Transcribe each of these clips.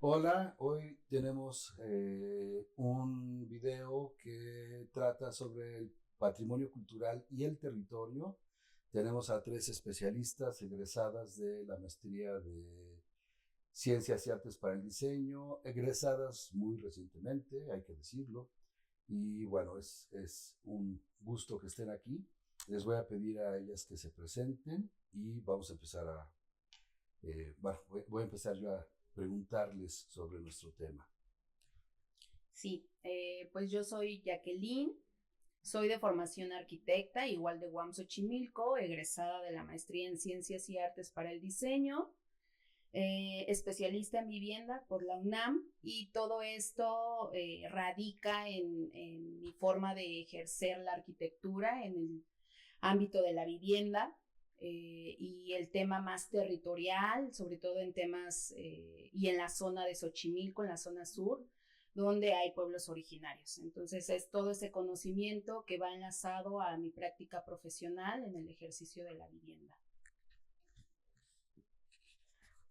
Hola, hoy tenemos un video que trata sobre el patrimonio cultural y el territorio. Tenemos a tres especialistas egresadas de la maestría de Ciencias y Artes para el Diseño, egresadas muy recientemente, hay que decirlo. Y bueno, es un gusto que estén aquí. Les voy a pedir a ellas que se presenten y vamos a empezar bueno, voy a empezar yo a preguntarles sobre nuestro tema. Sí, pues yo soy Jacqueline, soy de formación arquitecta, igual de UAM Xochimilco, egresada de la maestría en Ciencias y Artes para el Diseño, especialista en vivienda por la UNAM, y todo esto radica en mi forma de ejercer la arquitectura en el ámbito de la vivienda. Y el tema más territorial, sobre todo en temas y en la zona de Xochimilco, en la zona sur, donde hay pueblos originarios. Entonces es todo ese conocimiento que va enlazado a mi práctica profesional en el ejercicio de la vivienda.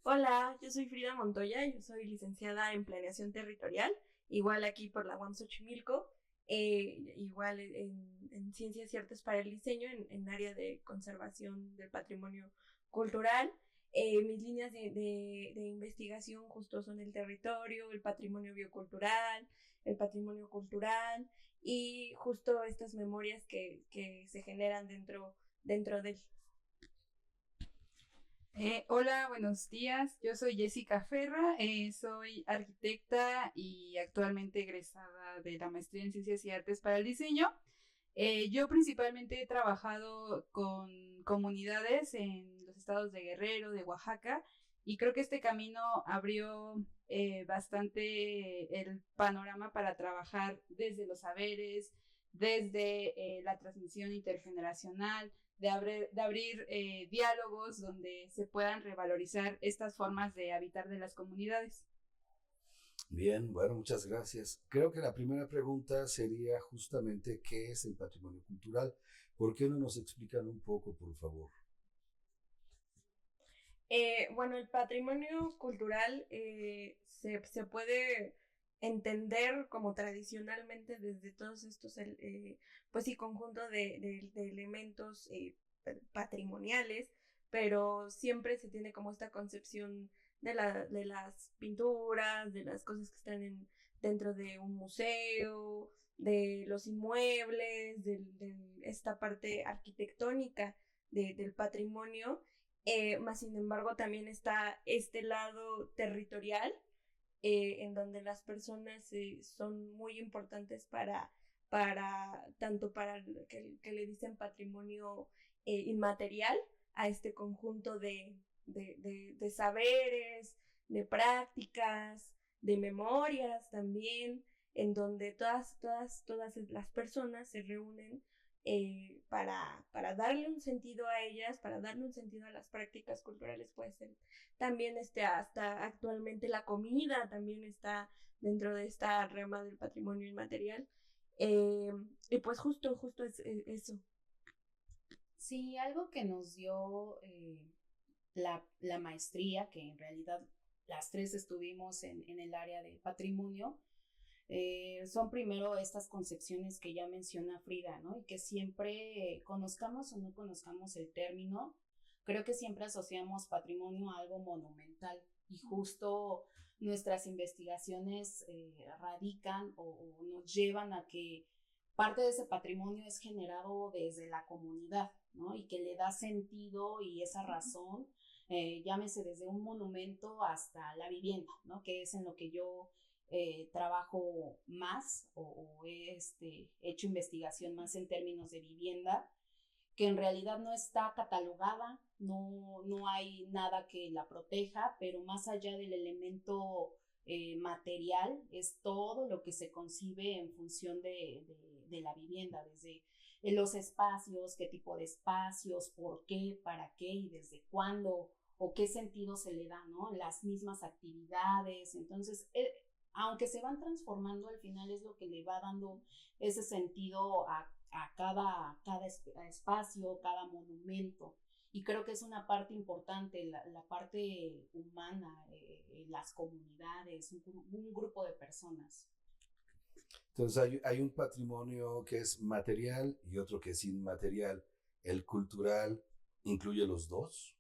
Hola, yo soy Frida Montoya, yo soy licenciada en Planeación Territorial, igual aquí por la UAM Xochimilco, igual en Ciencias y Artes para el Diseño, en área de conservación del patrimonio cultural. Mis líneas de investigación justo son el territorio, el patrimonio biocultural, el patrimonio cultural y justo estas memorias que se generan dentro del. Hola, buenos días. Yo soy Jessica Ferra, soy arquitecta y actualmente egresada de la maestría en Ciencias y Artes para el Diseño. Yo principalmente he trabajado con comunidades en los estados de Guerrero, de Oaxaca, y creo que este camino abrió bastante el panorama para trabajar desde los saberes, desde la transmisión intergeneracional, de abrir diálogos donde se puedan revalorizar estas formas de habitar de las comunidades. Bien, bueno, muchas gracias. Creo que la primera pregunta sería justamente ¿qué es el patrimonio cultural? ¿Por qué no nos explican un poco, por favor? Bueno, el patrimonio cultural se puede entender como tradicionalmente desde todos estos, pues sí, conjunto de elementos patrimoniales, pero siempre se tiene como esta concepción de las pinturas, de las cosas que están dentro de un museo, de los inmuebles, de esta parte arquitectónica del patrimonio. Más sin embargo, también está este lado territorial, en donde las personas son muy importantes tanto para el que le dicen patrimonio inmaterial, a este conjunto de saberes, de prácticas, de memorias también, en donde todas las personas se reúnen para darle un sentido a ellas, para darle un sentido a las prácticas culturales. Puede ser también hasta actualmente la comida también está dentro de esta rama del patrimonio inmaterial. Y pues justo es eso. Sí, algo que nos dio la maestría, que en realidad las tres estuvimos en el área de patrimonio, son primero estas concepciones que ya menciona Frida, ¿no? Y que siempre, conozcamos o no conozcamos el término, creo que siempre asociamos patrimonio a algo monumental, y justo nuestras investigaciones radican o nos llevan a que parte de ese patrimonio es generado desde la comunidad, ¿no? Y que le da sentido y esa razón, llámese desde un monumento hasta la vivienda, ¿no? Que es en lo que yo trabajo más o he hecho investigación más en términos de vivienda, que en realidad no está catalogada, no hay nada que la proteja, pero más allá del elemento material, es todo lo que se concibe en función de la vivienda, desde los espacios, qué tipo de espacios, por qué, para qué y desde cuándo, o qué sentido se le da, ¿no? Las mismas actividades. Entonces, aunque se van transformando, al final es lo que le va dando ese sentido a cada espacio, cada monumento. Y creo que es una parte importante, la parte humana, las comunidades, un grupo de personas. Entonces hay un patrimonio que es material y otro que es inmaterial. ¿El cultural incluye los dos?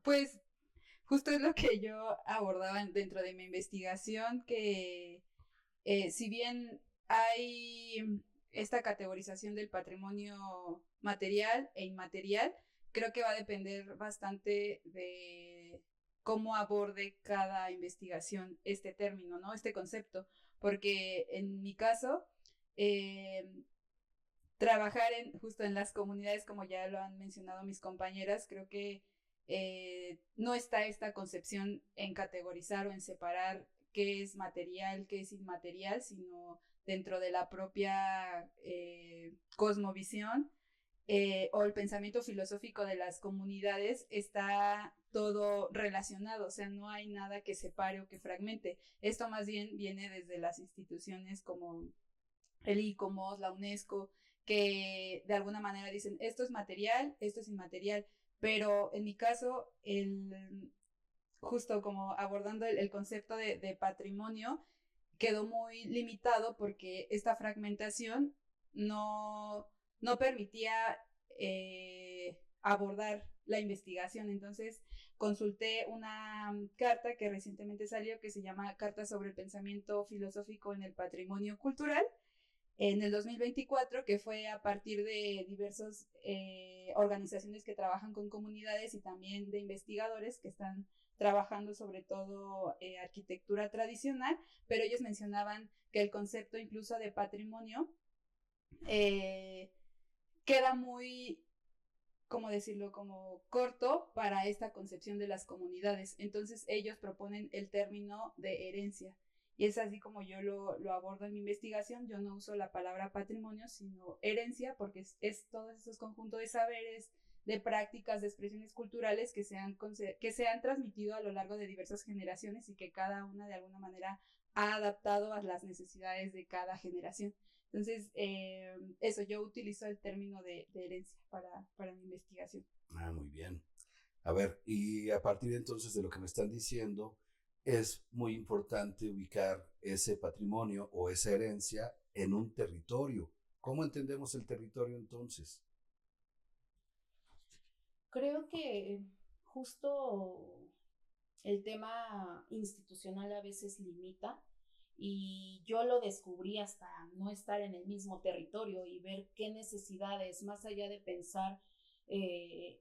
Pues justo es lo que yo abordaba dentro de mi investigación, que si bien hay esta categorización del patrimonio material e inmaterial, creo que va a depender bastante de cómo aborde cada investigación este término, ¿no? Este concepto, porque en mi caso, eh, trabajar justo en las comunidades, como ya lo han mencionado mis compañeras, creo que no está esta concepción en categorizar o en separar qué es material, qué es inmaterial, sino dentro de la propia cosmovisión o el pensamiento filosófico de las comunidades está todo relacionado, o sea, no hay nada que separe o que fragmente. Esto más bien viene desde las instituciones como el ICOMOS, la UNESCO, que de alguna manera dicen esto es material, esto es inmaterial, pero en mi caso, justo como abordando el concepto de patrimonio, quedó muy limitado porque esta fragmentación no permitía abordar la investigación. Entonces consulté una carta que recientemente salió que se llama Carta sobre el pensamiento filosófico en el patrimonio cultural en el 2024, que fue a partir de diversas organizaciones que trabajan con comunidades y también de investigadores que están trabajando sobre todo arquitectura tradicional, pero ellos mencionaban que el concepto incluso de patrimonio queda muy, ¿cómo decirlo?, como corto para esta concepción de las comunidades. Entonces ellos proponen el término de herencia. Y es así como yo lo abordo en mi investigación. Yo no uso la palabra patrimonio, sino herencia, porque es todos esos conjuntos de saberes, de prácticas, de expresiones culturales que se han transmitido a lo largo de diversas generaciones y que cada una de alguna manera ha adaptado a las necesidades de cada generación. Entonces, eso, yo utilizo el término de herencia para mi investigación. Ah, muy bien. A ver, y a partir entonces de lo que me están diciendo, es muy importante ubicar ese patrimonio o esa herencia en un territorio. ¿Cómo entendemos el territorio entonces? Creo que justo el tema institucional a veces limita y yo lo descubrí hasta no estar en el mismo territorio y ver qué necesidades, más allá de pensar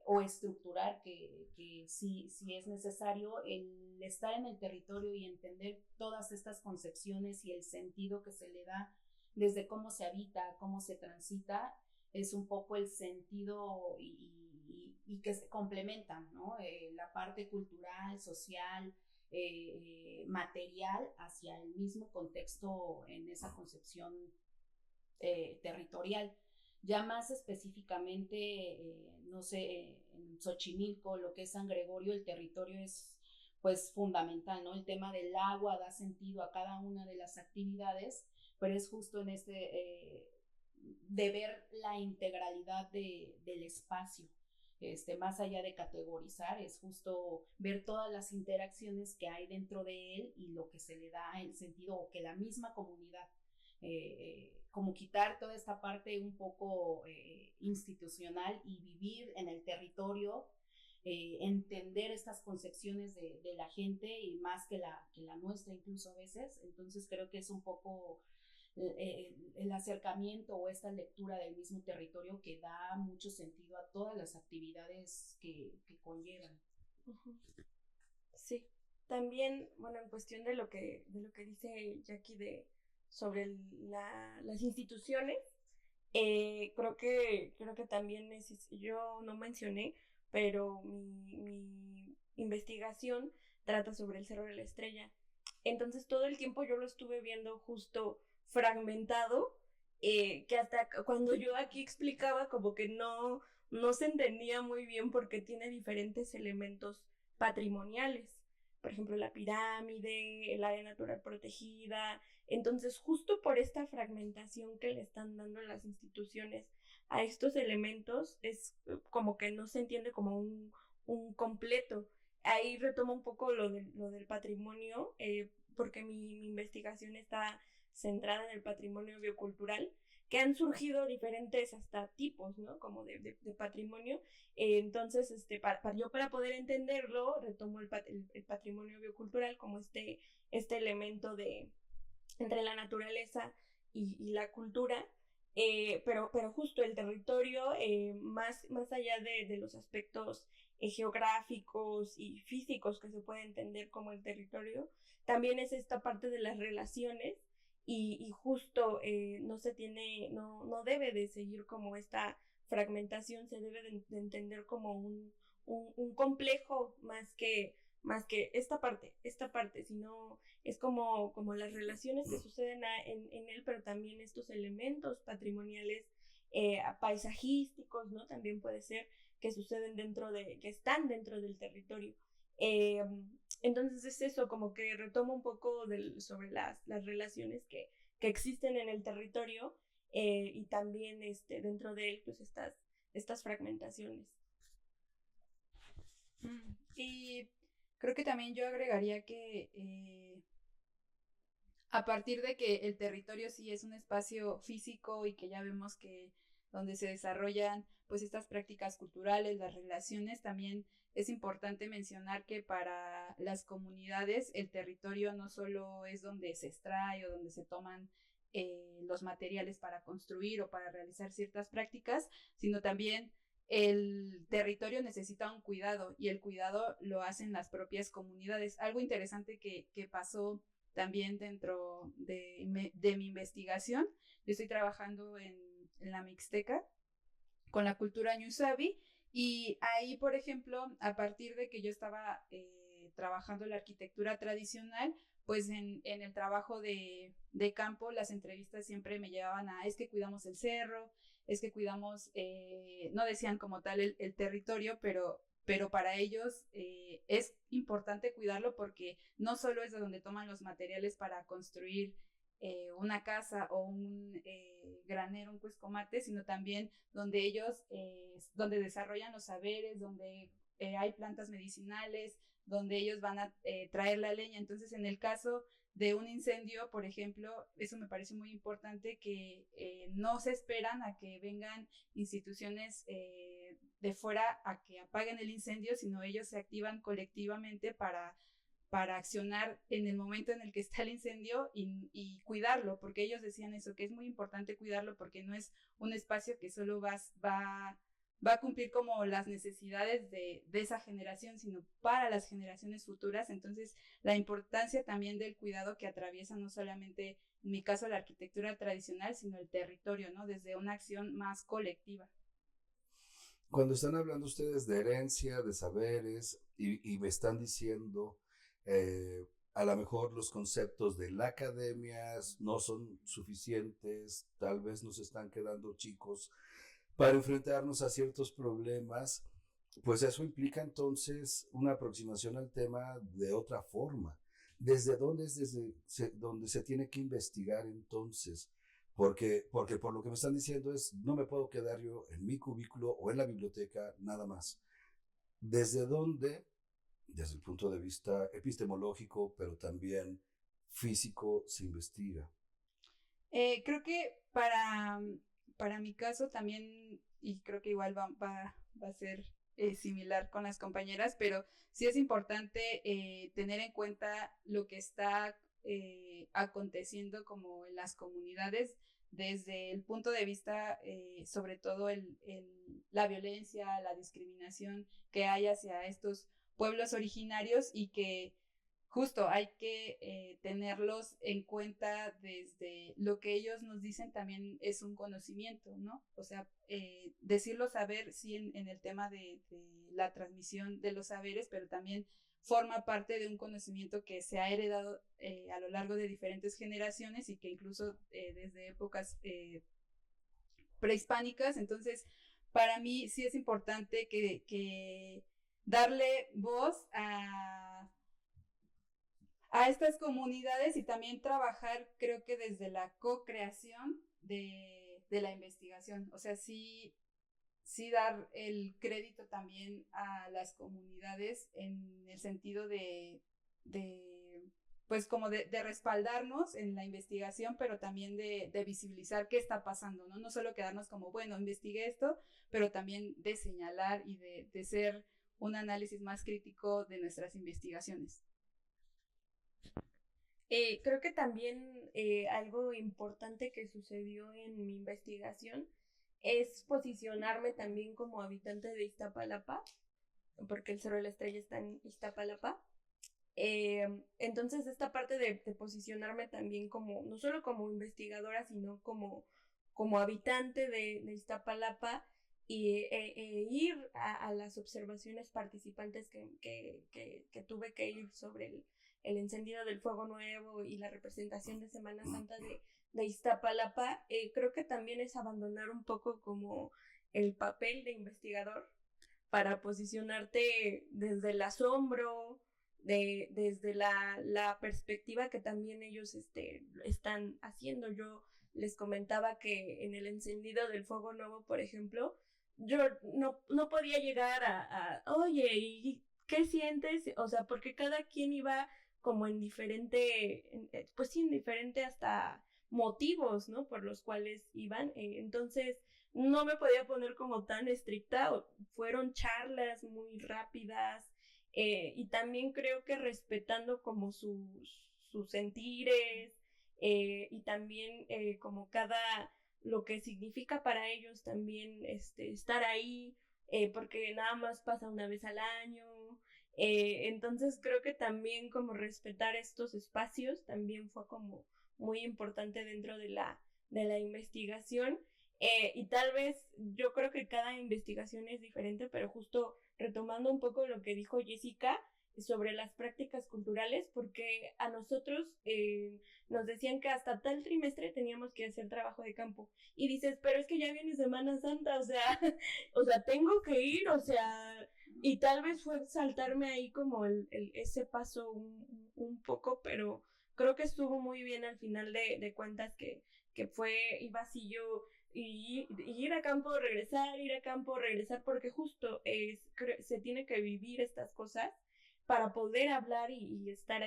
o estructurar, que sí es necesario el estar en el territorio y entender todas estas concepciones y el sentido que se le da desde cómo se habita, cómo se transita, es un poco el sentido y que se complementan, ¿no? La parte cultural, social, material hacia el mismo contexto en esa concepción territorial. Ya más específicamente, no sé, en Xochimilco, lo que es San Gregorio, el territorio es pues fundamental, ¿no? El tema del agua da sentido a cada una de las actividades, pero es justo en de ver la integralidad del espacio. Más allá de categorizar, es justo ver todas las interacciones que hay dentro de él y lo que se le da el sentido o que la misma comunidad, como quitar toda esta parte un poco institucional y vivir en el territorio, entender estas concepciones de la gente y más que la nuestra incluso a veces. Entonces creo que es un poco el acercamiento o esta lectura del mismo territorio que da mucho sentido a todas las actividades que conllevan. Uh-huh. Sí, también, bueno, en cuestión de lo que dice Jackie sobre las instituciones, creo que también yo no mencioné, pero mi investigación trata sobre el Cerro de la Estrella. Entonces todo el tiempo yo lo estuve viendo justo fragmentado, que hasta cuando yo aquí explicaba como que no se entendía muy bien porque tiene diferentes elementos patrimoniales. Por ejemplo, la pirámide, el área natural protegida. Entonces, justo por esta fragmentación que le están dando las instituciones a estos elementos, es como que no se entiende como un completo. Ahí retomo un poco lo del patrimonio, porque mi investigación está centrada en el patrimonio biocultural, que han surgido diferentes hasta tipos, ¿no? Como de patrimonio. Entonces, yo para poder entenderlo, retomo el patrimonio biocultural como este elemento entre la naturaleza y la cultura, pero justo el territorio, más allá de los aspectos geográficos y físicos que se puede entender como el territorio, también es esta parte de las relaciones y justo no debe de seguir como esta fragmentación, se debe de entender como un complejo más que esta parte, sino es como las relaciones que suceden en él, pero también estos elementos patrimoniales, paisajísticos, ¿no? También puede ser que suceden que están dentro del territorio. Entonces es eso, como que retomo un poco sobre las relaciones que existen en el territorio, y también dentro de él, pues estas fragmentaciones. Y creo que también yo agregaría que a partir de que el territorio sí es un espacio físico y que ya vemos que donde se desarrollan pues estas prácticas culturales, las relaciones, también es importante mencionar que para las comunidades el territorio no solo es donde se extrae o donde se toman los materiales para construir o para realizar ciertas prácticas, sino también el territorio necesita un cuidado y el cuidado lo hacen las propias comunidades. Algo interesante que pasó también dentro de mi investigación, yo estoy trabajando en la Mixteca con la cultura Ñusabi, y ahí, por ejemplo, a partir de que yo estaba trabajando la arquitectura tradicional, pues en el trabajo de campo, las entrevistas siempre me llevaban a, es que cuidamos el cerro, es que cuidamos, no decían como tal el territorio, pero para ellos es importante cuidarlo porque no solo es de donde toman los materiales para construir una casa o un granero, un cuescomate, sino también donde ellos, donde desarrollan los saberes, donde hay plantas medicinales, donde ellos van a traer la leña. Entonces, en el caso de un incendio, por ejemplo, eso me parece muy importante, que no se esperan a que vengan instituciones de fuera a que apaguen el incendio, sino ellos se activan colectivamente para accionar en el momento en el que está el incendio y cuidarlo, porque ellos decían eso, que es muy importante cuidarlo porque no es un espacio que solo va a cumplir como las necesidades de esa generación, sino para las generaciones futuras. Entonces, la importancia también del cuidado que atraviesa no solamente, en mi caso, la arquitectura tradicional, sino el territorio, ¿no? Desde una acción más colectiva. Cuando están hablando ustedes de herencia, de saberes, y me están diciendo, a lo mejor los conceptos de la academia no son suficientes, tal vez nos están quedando chicos para enfrentarnos a ciertos problemas, pues eso implica entonces una aproximación al tema de otra forma. ¿Desde dónde es donde se tiene que investigar entonces? Porque por lo que me están diciendo es, no me puedo quedar yo en mi cubículo o en la biblioteca nada más. ¿Desde dónde, desde el punto de vista epistemológico, pero también físico, se investiga? Creo que para mi caso también, y creo que igual va a ser similar con las compañeras, pero sí es importante tener en cuenta lo que está aconteciendo como en las comunidades desde el punto de vista, sobre todo la violencia, la discriminación que hay hacia estos pueblos originarios, y que justo hay que tenerlos en cuenta desde lo que ellos nos dicen. También es un conocimiento, ¿no? O sea, decirlo saber, sí, en el tema de la transmisión de los saberes, pero también forma parte de un conocimiento que se ha heredado a lo largo de diferentes generaciones y que incluso desde épocas prehispánicas. Entonces, para mí sí es importante que darle voz a estas comunidades y también trabajar, creo que desde la co-creación de de la investigación. O sea, sí dar el crédito también a las comunidades en el sentido pues como de respaldarnos en la investigación, pero también de visibilizar qué está pasando, ¿no? No solo quedarnos como, bueno, investigué esto, pero también de señalar y de ser un análisis más crítico de nuestras investigaciones. Creo que también algo importante que sucedió en mi investigación es posicionarme también como habitante de Iztapalapa, porque el Cerro de la Estrella está en Iztapalapa. Entonces esta parte de posicionarme también como, no solo como investigadora, sino como habitante de Iztapalapa y ir a las observaciones participantes que tuve que ir sobre el encendido del Fuego Nuevo y la representación de Semana Santa de Iztapalapa, creo que también es abandonar un poco como el papel de investigador para posicionarte desde el asombro, desde la perspectiva que también ellos están haciendo. Yo les comentaba que en el encendido del Fuego Nuevo, por ejemplo, yo no podía llegar oye, ¿y qué sientes? O sea, porque cada quien iba como en diferente, pues sí, en diferente hasta motivos, ¿no? Por los cuales iban. Entonces, no me podía poner como tan estricta. Fueron charlas muy rápidas, y también creo que respetando como sus sentires, y también como lo que significa para ellos también estar ahí, porque nada más pasa una vez al año. Entonces creo que también como respetar estos espacios también fue como muy importante dentro de la investigación. Y tal vez yo creo que cada investigación es diferente, pero justo retomando un poco lo que dijo Jessica sobre las prácticas culturales, porque a nosotros nos decían que hasta tal trimestre teníamos que hacer trabajo de campo. Y dices, pero es que ya viene Semana Santa, o sea, tengo que ir, o sea, y tal vez fue saltarme ahí como ese paso un poco, pero creo que estuvo muy bien al final de cuentas que iba así yo y ir a campo, regresar, porque justo se tiene que vivir estas cosas para poder hablar y estar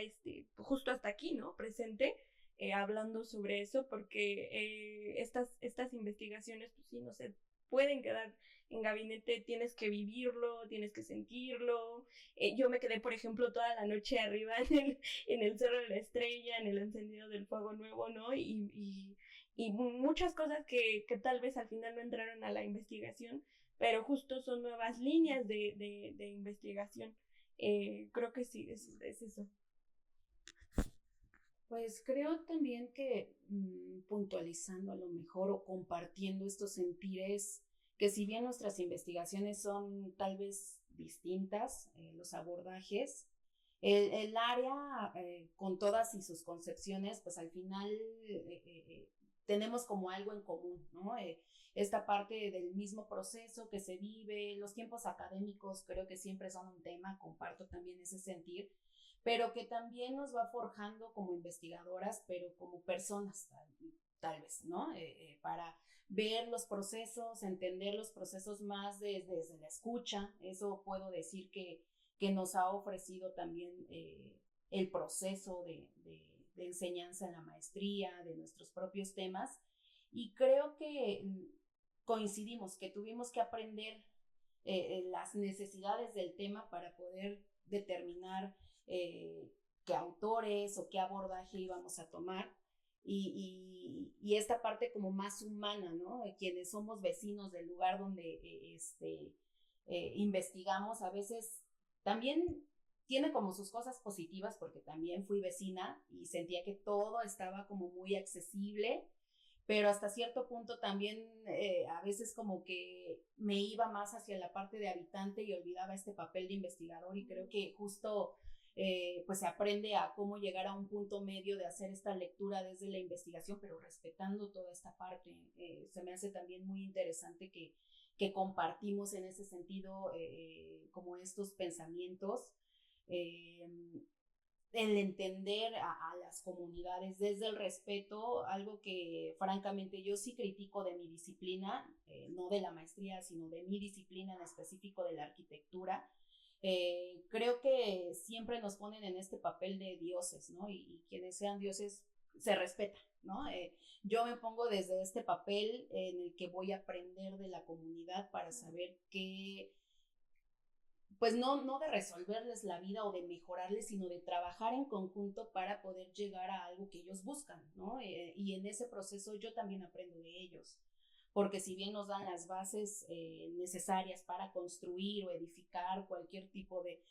justo hasta aquí, ¿no? Presente, hablando sobre eso, porque estas investigaciones, pues sí, no se pueden quedar en gabinete, tienes que vivirlo, tienes que sentirlo. Yo me quedé, por ejemplo, toda la noche arriba en el Cerro de la Estrella, en el encendido del Fuego Nuevo, ¿no? Y muchas cosas que tal vez al final no entraron a la investigación, pero justo son nuevas líneas de investigación. Creo que sí, es eso. Pues creo también que puntualizando a lo mejor o compartiendo estos sentires, que si bien nuestras investigaciones son tal vez distintas, los abordajes, el área con todas y sus concepciones, pues al final tenemos como algo en común, ¿no? Esta parte del mismo proceso que se vive, los tiempos académicos creo que siempre son un tema, comparto también ese sentir, pero que también nos va forjando como investigadoras, pero como personas tal vez, ¿no? Para ver los procesos, entender los procesos más desde la escucha. Eso puedo decir que nos ha ofrecido también el proceso de enseñanza en la maestría, de nuestros propios temas, y creo que coincidimos que tuvimos que aprender las necesidades del tema para poder determinar qué autores o qué abordaje íbamos a tomar, y esta parte como más humana, ¿no? Quienes somos vecinos del lugar donde investigamos, a veces también tiene como sus cosas positivas, porque también fui vecina y sentía que todo estaba como muy accesible, pero hasta cierto punto también a veces como que me iba más hacia la parte de habitante y olvidaba este papel de investigador, y creo que justo pues se aprende a cómo llegar a un punto medio de hacer esta lectura desde la investigación, pero respetando toda esta parte. Se me hace también muy interesante que compartimos en ese sentido como estos pensamientos. el entender a las comunidades desde el respeto, algo que francamente yo sí critico de mi disciplina, no de la maestría, sino de mi disciplina en específico de la arquitectura. Creo que siempre nos ponen en este papel de dioses, ¿no? Y quienes sean dioses se respeta, ¿no? Yo me pongo desde este papel en el que voy a aprender de la comunidad para saber qué, pues no de resolverles la vida o de mejorarles, sino de trabajar en conjunto para poder llegar a algo que ellos buscan, ¿no? Y en ese proceso yo también aprendo de ellos, porque si bien nos dan las bases necesarias para construir o edificar cualquier tipo de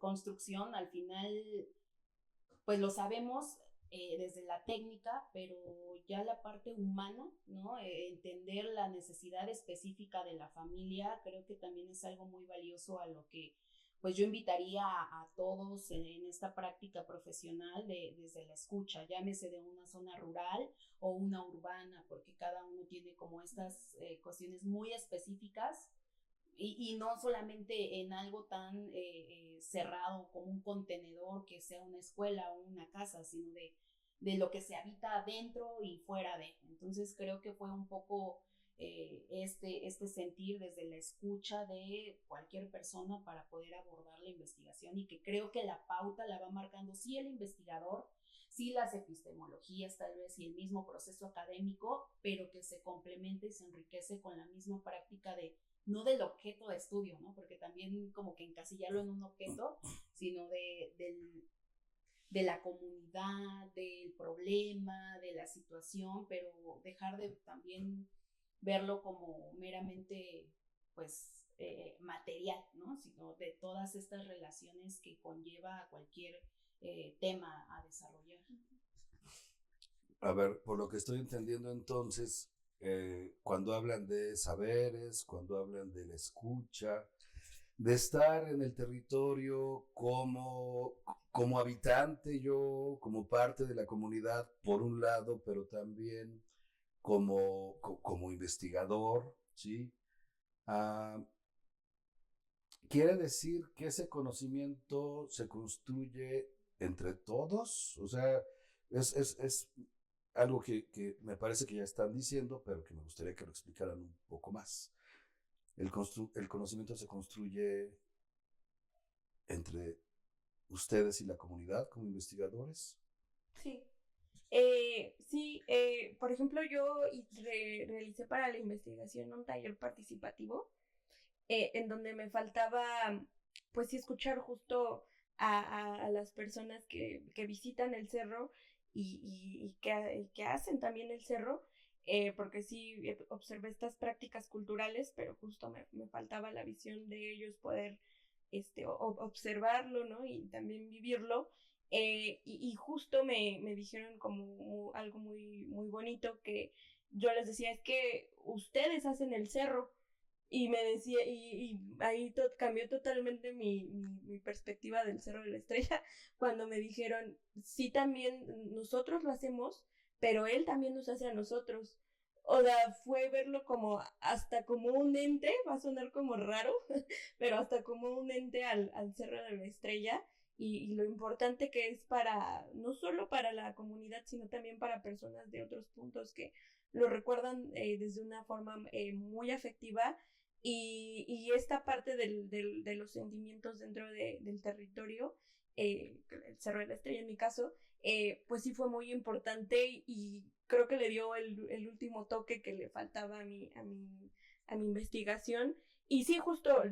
construcción, al final pues lo sabemos desde la técnica, pero ya la parte humana, ¿no? Entender la necesidad específica de la familia, creo que también es algo muy valioso a lo que pues yo invitaría a todos en esta práctica profesional desde la escucha, llámese de una zona rural o una urbana, porque cada uno tiene como estas cuestiones muy específicas y no solamente en algo tan cerrado como un contenedor que sea una escuela o una casa, sino de lo que se habita dentro y fuera de. Entonces creo que fue un poco este sentir desde la escucha de cualquier persona para poder abordar la investigación, y que creo que la pauta la va marcando sí el investigador, sí las epistemologías tal vez y el mismo proceso académico, pero que se complementa y se enriquece con la misma práctica de no del objeto de estudio, ¿no? Porque también como que encasillarlo en un objeto, sino de la comunidad, del problema, de la situación, pero dejar de también verlo como meramente, pues, material, ¿no? Sino de todas estas relaciones que conlleva a cualquier tema a desarrollar. A ver, por lo que estoy entendiendo entonces, cuando hablan de saberes, cuando hablan de la escucha, de estar en el territorio como habitante yo, como parte de la comunidad, por un lado, pero también como investigador, ¿sí? Ah, quiere decir que ese conocimiento se construye entre todos, o sea, es algo que me parece que ya están diciendo, pero que me gustaría que lo explicaran un poco más. El conocimiento se construye entre ustedes y la comunidad como investigadores. Sí. Sí, por ejemplo, yo realicé para la investigación un taller participativo en donde me faltaba, pues sí, escuchar justo a las personas que visitan el cerro y que hacen también el cerro, porque sí observé estas prácticas culturales, pero justo me faltaba la visión de ellos poder observarlo, ¿no? Y también vivirlo. Y justo me dijeron como algo muy, muy bonito, que yo les decía, es que ustedes hacen el cerro. Y me decía, y ahí cambió totalmente mi perspectiva del Cerro de la Estrella, cuando me dijeron, sí, también nosotros lo hacemos, pero él también nos hace a nosotros. O sea, fue verlo como, hasta como un ente, va a sonar como raro, pero hasta como un ente al Cerro de la Estrella, y lo importante que es para, no solo para la comunidad, sino también para personas de otros puntos que lo recuerdan desde una forma muy afectiva, y esta parte de los sentimientos dentro del territorio, el Cerro de la Estrella en mi caso, pues sí fue muy importante, y creo que le dio el último toque que le faltaba a mi investigación. Y sí, justo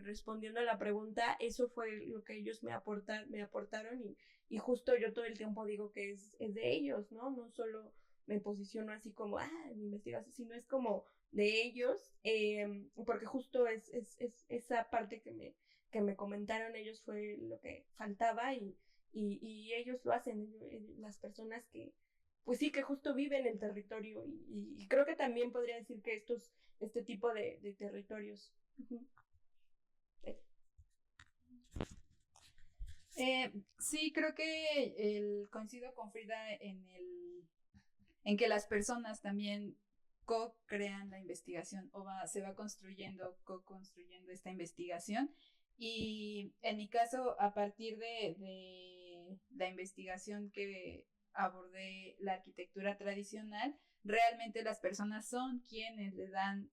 respondiendo a la pregunta, eso fue lo que ellos me aportaron, y justo yo todo el tiempo digo que es de ellos, ¿no? No solo me posiciono así como, mi investigación, sino es como de ellos, porque justo es esa parte que me comentaron ellos fue lo que faltaba, y ellos lo hacen, las personas que, pues sí, que justo viven el territorio, y creo que también podría decir que este tipo de territorios. Uh-huh. Sí, creo que coincido con Frida en que las personas también co-crean la investigación, o se va construyendo, co-construyendo esta investigación. Y en mi caso, a partir de la investigación que abordé la arquitectura tradicional, realmente las personas son quienes le dan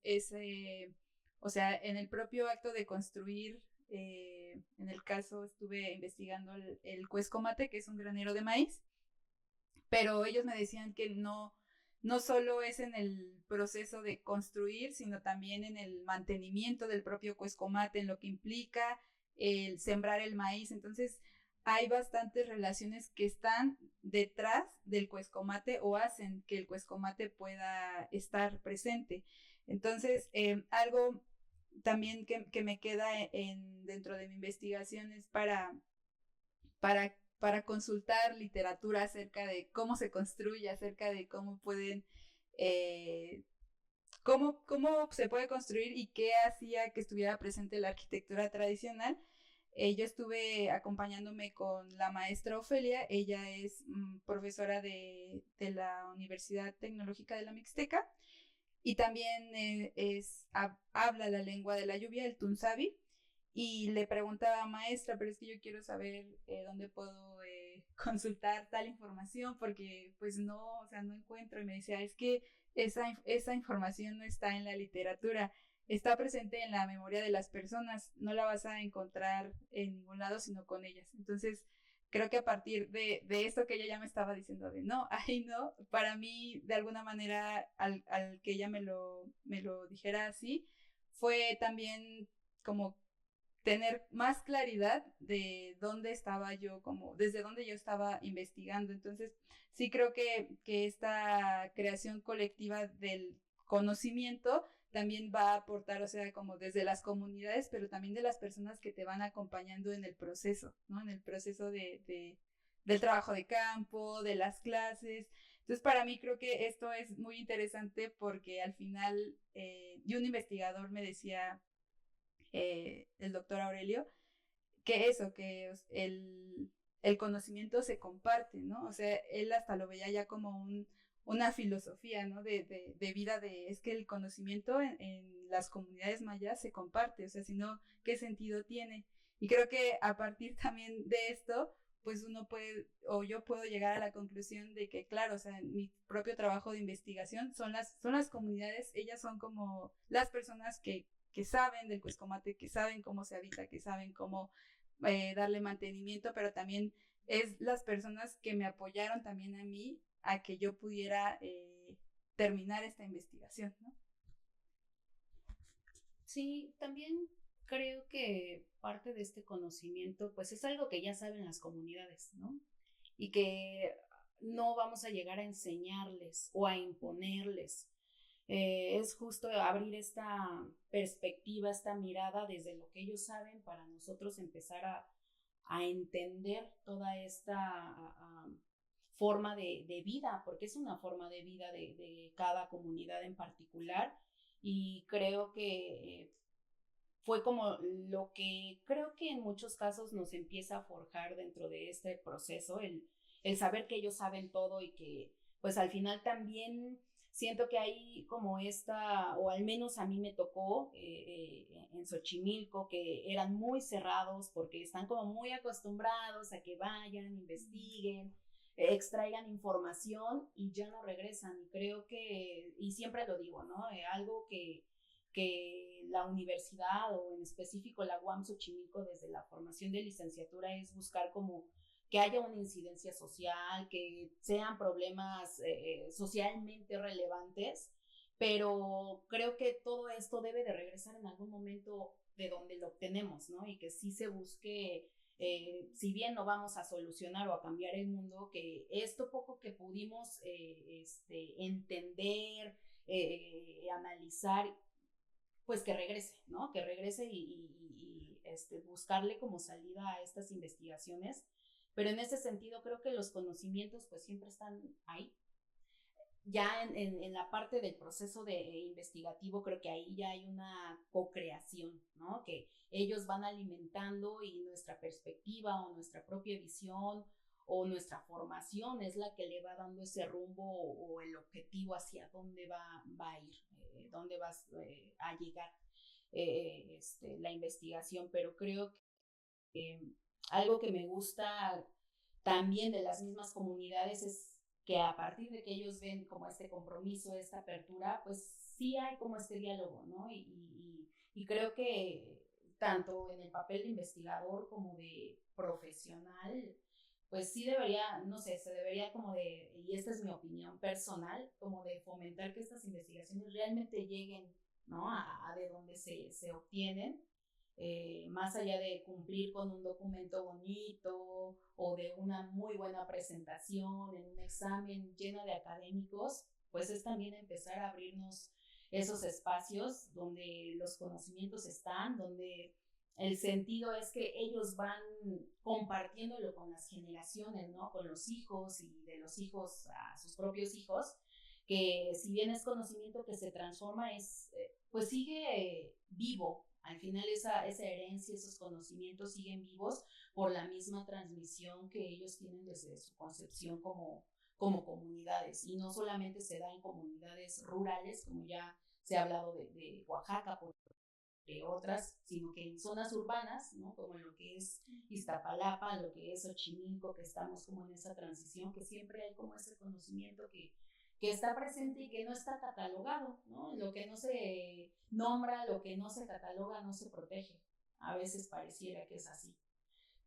o sea, en el propio acto de construir, en el caso estuve investigando el cuescomate, que es un granero de maíz, pero ellos me decían que no solo es en el proceso de construir, sino también en el mantenimiento del propio cuescomate, en lo que implica el sembrar el maíz. Entonces, hay bastantes relaciones que están detrás del cuescomate o hacen que el cuescomate pueda estar presente. Entonces, algo también que me queda dentro de mi investigación es para consultar literatura acerca de cómo se construye, acerca de cómo eh, cómo se puede construir y qué hacía que estuviera presente la arquitectura tradicional. Yo estuve acompañándome con la maestra Ofelia, ella es profesora de la Universidad Tecnológica de la Mixteca y también habla la lengua de la lluvia, el tunzavi, y le preguntaba, maestra, pero es que yo quiero saber dónde puedo consultar tal información porque pues no, o sea, no encuentro. Y me decía, es que esa información no está en la literatura, está presente en la memoria de las personas, no la vas a encontrar en ningún lado sino con ellas. Entonces, creo que a partir de esto que ella ya me estaba diciendo de no, ahí no, para mí, de alguna manera, al que ella me lo dijera así, fue también como tener más claridad de dónde estaba yo, como desde dónde yo estaba investigando. Entonces, sí creo que esta creación colectiva del conocimiento también va a aportar, o sea, como desde las comunidades, pero también de las personas que te van acompañando en el proceso, ¿no? En el proceso del trabajo de campo, de las clases. Entonces, para mí creo que esto es muy interesante porque al final, y un investigador me decía, el doctor Aurelio, que eso, que el conocimiento se comparte, ¿no? O sea, él hasta lo veía ya como una filosofía, ¿no? De vida, es que el conocimiento en las comunidades mayas se comparte, o sea, si no, ¿qué sentido tiene? Y creo que a partir también de esto, pues uno puede, o yo puedo llegar a la conclusión de que, claro, o sea, mi propio trabajo de investigación son las comunidades, ellas son como las personas que saben del cuescomate, que saben cómo se habita, que saben cómo darle mantenimiento, pero también es las personas que me apoyaron también a mí a que yo pudiera terminar esta investigación, ¿no? Sí, también creo que parte de este conocimiento, pues es algo que ya saben las comunidades, ¿no? Y que no vamos a llegar a enseñarles o a imponerles. Es justo abrir esta perspectiva, esta mirada desde lo que ellos saben para nosotros empezar a entender toda esta forma de vida, porque es una forma de vida de cada comunidad en particular. Y creo que fue como lo que creo que en muchos casos nos empieza a forjar dentro de este proceso, el saber que ellos saben todo y que pues al final también siento que hay como esta, o al menos a mí me tocó en Xochimilco, que eran muy cerrados porque están como muy acostumbrados a que vayan, investiguen, extraigan información y ya no regresan. Y creo que, y siempre lo digo, ¿no? Algo que la universidad o en específico la UAM Xochimilco desde la formación de licenciatura es buscar como que haya una incidencia social, que sean problemas socialmente relevantes, pero creo que todo esto debe de regresar en algún momento de donde lo obtenemos, ¿no? Y que sí se busque, si bien no vamos a solucionar o a cambiar el mundo, que esto poco que pudimos entender, analizar, pues que regrese, ¿no? Que regrese buscarle como salida a estas investigaciones. Pero en ese sentido creo que los conocimientos pues siempre están ahí. Ya en la parte del proceso investigativo creo que ahí ya hay una co-creación, ¿no? Que ellos van alimentando y nuestra perspectiva o nuestra propia visión o nuestra formación es la que le va dando ese rumbo o el objetivo hacia dónde va a ir, dónde vas a llegar la investigación. Pero creo que algo que me gusta también de las mismas comunidades es que a partir de que ellos ven como este compromiso, esta apertura, pues sí hay como este diálogo, ¿no? Y creo que tanto en el papel de investigador como de profesional, pues sí debería, no sé, se debería como de, y esta es mi opinión personal, como de fomentar que estas investigaciones realmente lleguen, ¿no? A de donde se obtienen, más allá de cumplir con un documento bonito o de una muy buena presentación en un examen lleno de académicos, pues es también empezar a abrirnos esos espacios donde los conocimientos están, donde el sentido es que ellos van compartiéndolo con las generaciones, ¿no? Con los hijos y de los hijos a sus propios hijos, que si bien es conocimiento que se transforma, pues sigue vivo. Al final esa herencia, esos conocimientos siguen vivos por la misma transmisión que ellos tienen desde su concepción como comunidades. Y no solamente se da en comunidades rurales, como ya se ha hablado de Oaxaca, por otras, sino que en zonas urbanas, ¿no? Como en lo que es Iztapalapa, lo que es Xochimilco, que estamos como en esa transición, que siempre hay como ese conocimiento que está presente y que no está catalogado, ¿no? Lo que no se nombra, lo que no se cataloga, no se protege. A veces pareciera que es así.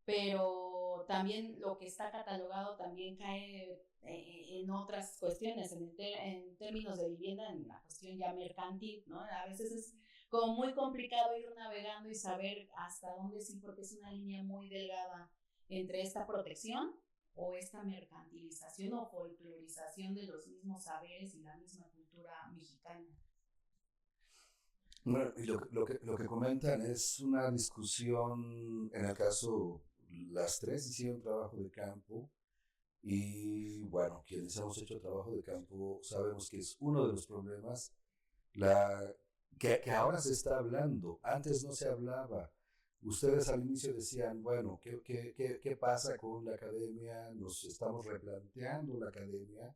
Pero también lo que está catalogado también cae en otras cuestiones, en términos de vivienda, en la cuestión ya mercantil, ¿no? A veces es como muy complicado ir navegando y saber hasta dónde sí, porque es una línea muy delgada entre esta protección o esta mercantilización o folclorización de los mismos saberes y la misma cultura mexicana. Bueno, y lo que comentan es una discusión, en el caso, las tres hicieron trabajo de campo y bueno, quienes hemos hecho trabajo de campo sabemos que es uno de los problemas la, que ahora se está hablando, antes no se hablaba. Ustedes al inicio decían, bueno, ¿qué pasa con la academia? Nos estamos replanteando la academia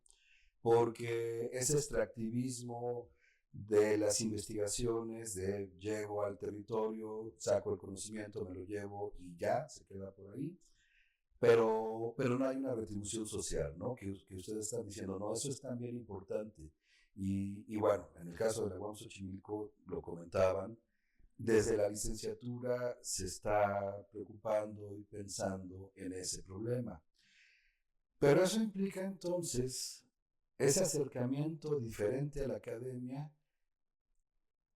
porque ese extractivismo de las investigaciones, de llego al territorio, saco el conocimiento, me lo llevo y ya, se queda por ahí. Pero no hay una retribución social, ¿no? Que ustedes están diciendo, no, eso es también importante. Y bueno, en el caso de la UAM Xochimilco lo comentaban, desde la licenciatura se está preocupando y pensando en ese problema. Pero eso implica entonces ese acercamiento diferente a la academia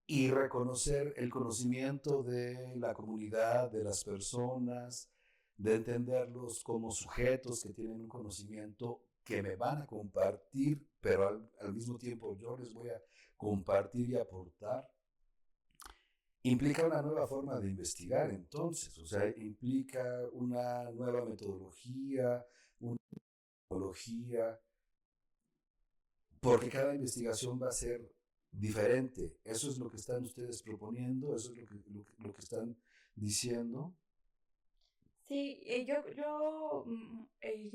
y reconocer el conocimiento de la comunidad, de las personas, de entenderlos como sujetos que tienen un conocimiento que me van a compartir, pero al mismo tiempo yo les voy a compartir y aportar. Implica una nueva forma de investigar entonces, o sea, implica una nueva metodología, una metodología, porque cada investigación va a ser diferente. Eso es lo que están ustedes proponiendo, eso es lo que están diciendo. Sí, yo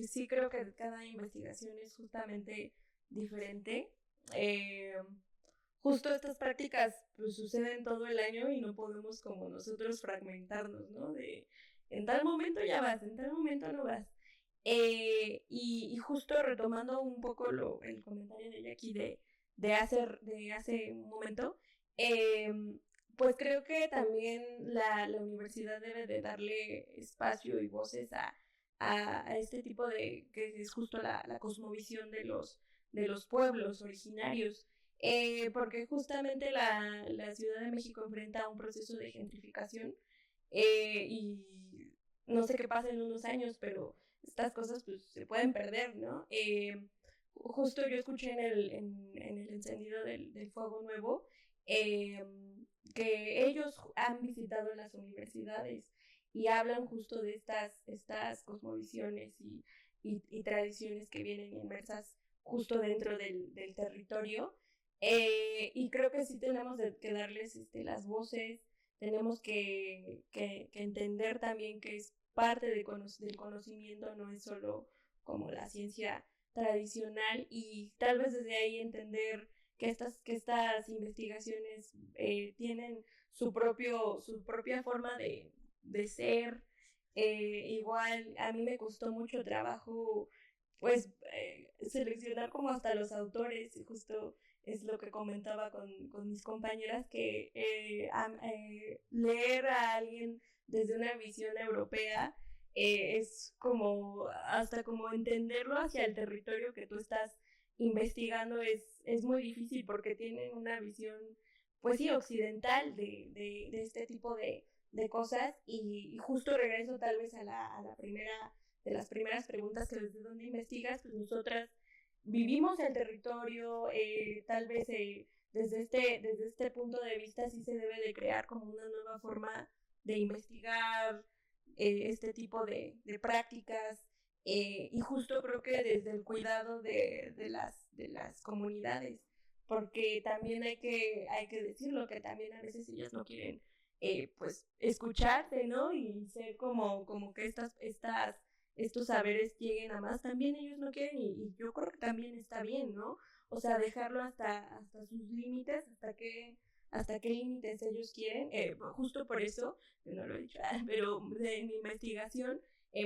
sí creo que cada investigación es justamente diferente. Justo estas prácticas pues suceden todo el año y no podemos como nosotros fragmentarnos, ¿no? De en tal momento ya vas, en tal momento no vas. Y justo retomando un poco el comentario de Jackie de hace un momento, pues creo que también la universidad debe de darle espacio y voces a este tipo de, que es justo la cosmovisión de los pueblos originarios, porque justamente la Ciudad de México enfrenta un proceso de gentrificación, y no sé qué pasa en unos años, pero estas cosas pues se pueden perder, ¿no? Justo yo escuché en el encendido del Fuego Nuevo, que ellos han visitado las universidades y hablan justo de estas cosmovisiones y tradiciones que vienen inmersas justo dentro del territorio, y creo que sí tenemos que darles las voces, tenemos que entender también que es parte del conocimiento, no es solo como la ciencia tradicional, y tal vez desde ahí entender que estas investigaciones tienen su propia forma de ser, Igual a mí me costó mucho trabajo, pues, seleccionar como hasta los autores, y justo es lo que comentaba con mis compañeras, que leer a alguien desde una visión europea es como, hasta como entenderlo hacia el territorio que tú estás investigando es muy difícil porque tienen una visión, pues sí, occidental de este tipo de cosas y justo regreso tal vez a la primera, de las primeras preguntas que desde dónde investigas, pues nosotras vivimos el territorio, tal vez desde este punto de vista sí se debe de crear como una nueva forma de investigar este tipo de prácticas y justo creo que desde el cuidado de las comunidades, porque también hay que decirlo que también a veces ellas no quieren pues escucharte, ¿no? Y ser como que estos saberes lleguen a más, también ellos no quieren y yo creo que también está bien, ¿no? O sea, dejarlo hasta sus límites, hasta qué límites ellos quieren. Justo por eso, yo no lo he dicho, pero de mi investigación,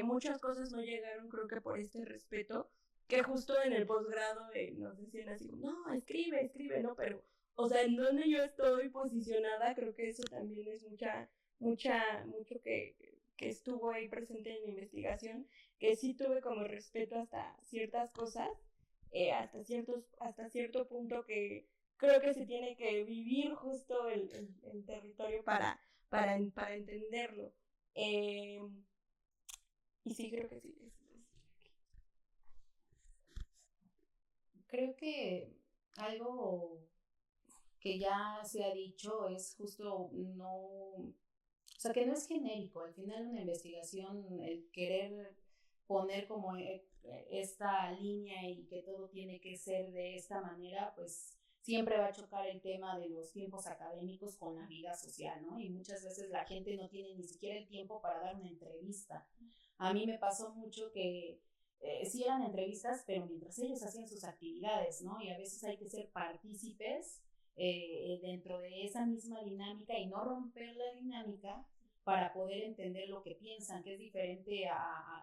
muchas cosas no llegaron, creo que por este respeto, que justo en el posgrado nos decían así, no, escribe, ¿no? Pero, o sea, en donde yo estoy posicionada, creo que eso también es mucho que estuvo ahí presente en mi investigación, que sí tuve como respeto hasta ciertas cosas, hasta cierto punto que creo que se tiene que vivir justo el territorio para entenderlo. Y sí, creo que sí. Creo que algo que ya se ha dicho es justo o sea, que no es genérico. Al final una investigación, el querer poner como esta línea y que todo tiene que ser de esta manera, pues siempre va a chocar el tema de los tiempos académicos con la vida social, ¿no? Y muchas veces la gente no tiene ni siquiera el tiempo para dar una entrevista. A mí me pasó mucho que sí eran entrevistas, pero mientras ellos hacían sus actividades, ¿no? Y a veces hay que ser partícipes dentro de esa misma dinámica y no romper la dinámica para poder entender lo que piensan, que es diferente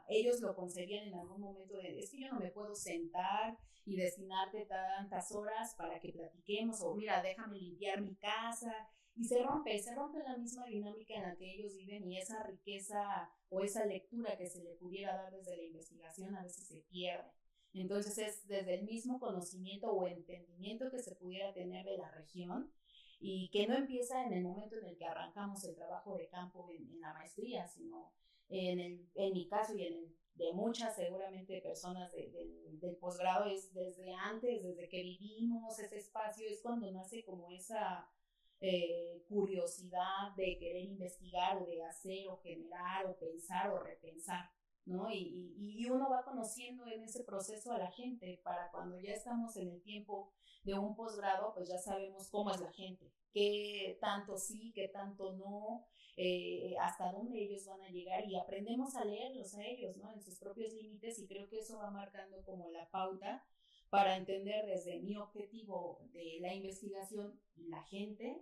ellos lo concebían en algún momento de, es que yo no me puedo sentar y destinarte tantas horas para que platiquemos, o mira, déjame limpiar mi casa, y se rompe la misma dinámica en la que ellos viven y esa riqueza o esa lectura que se le pudiera dar desde la investigación a veces se pierde. Entonces es desde el mismo conocimiento o entendimiento que se pudiera tener de la región y que no empieza en el momento en el que arrancamos el trabajo de campo en la maestría, sino en mi caso y en el de muchas seguramente personas del posgrado es desde antes, desde que vivimos ese espacio, es cuando nace como esa curiosidad de querer investigar o de hacer o generar o pensar o repensar, ¿no? Y uno va conociendo en ese proceso a la gente para cuando ya estamos en el tiempo de un posgrado, pues ya sabemos cómo es la gente, qué tanto sí, qué tanto no, hasta dónde ellos van a llegar y aprendemos a leerlos a ellos, ¿no? En sus propios límites y creo que eso va marcando como la pauta para entender desde mi objetivo de la investigación la gente,